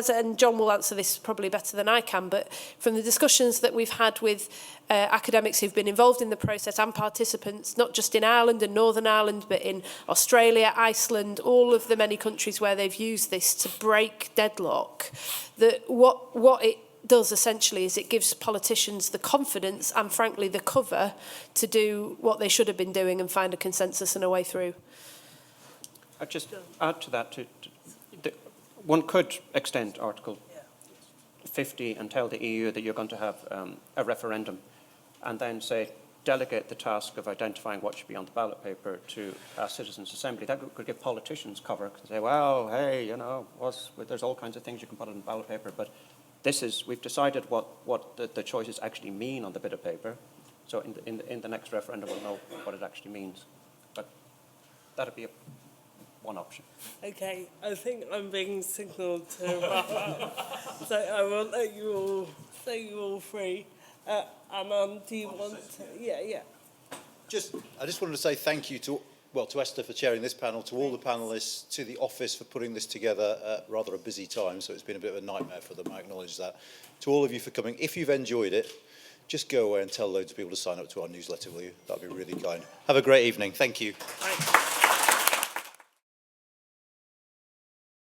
and John will answer this probably better than I can, but from the discussions that we've had with academics who've been involved in the process and participants, not just in Ireland and Northern Ireland, but in Australia, Iceland, all of the many countries where they've used this to break deadlock, that what it does essentially is it gives politicians the confidence and frankly the cover to do what they should have been doing and find a consensus and a way through. I'd just add to that, one could extend Article 50 and tell the EU that you're going to have a referendum, and then say, delegate the task of identifying what should be on the ballot paper to a citizens' assembly. That could give politicians cover, and say, well, hey, you know, there's all kinds of things you can put on the ballot paper, but we've decided what the choices actually mean on the bit of paper. So in the next referendum, we'll know what it actually means. But that'd be one option. Okay, I think I'm being signalled to wrap up, so I will let you all free. Aman, do you want to? Yeah. I just wanted to say thank you to Esther for chairing this panel, to all the panellists, to the office for putting this together at rather a busy time, so it's been a bit of a nightmare for them, I acknowledge that. To all of you for coming. If you've enjoyed it, just go away and tell loads of people to sign up to our newsletter, will you? That'd be really kind. Have a great evening. Thank you.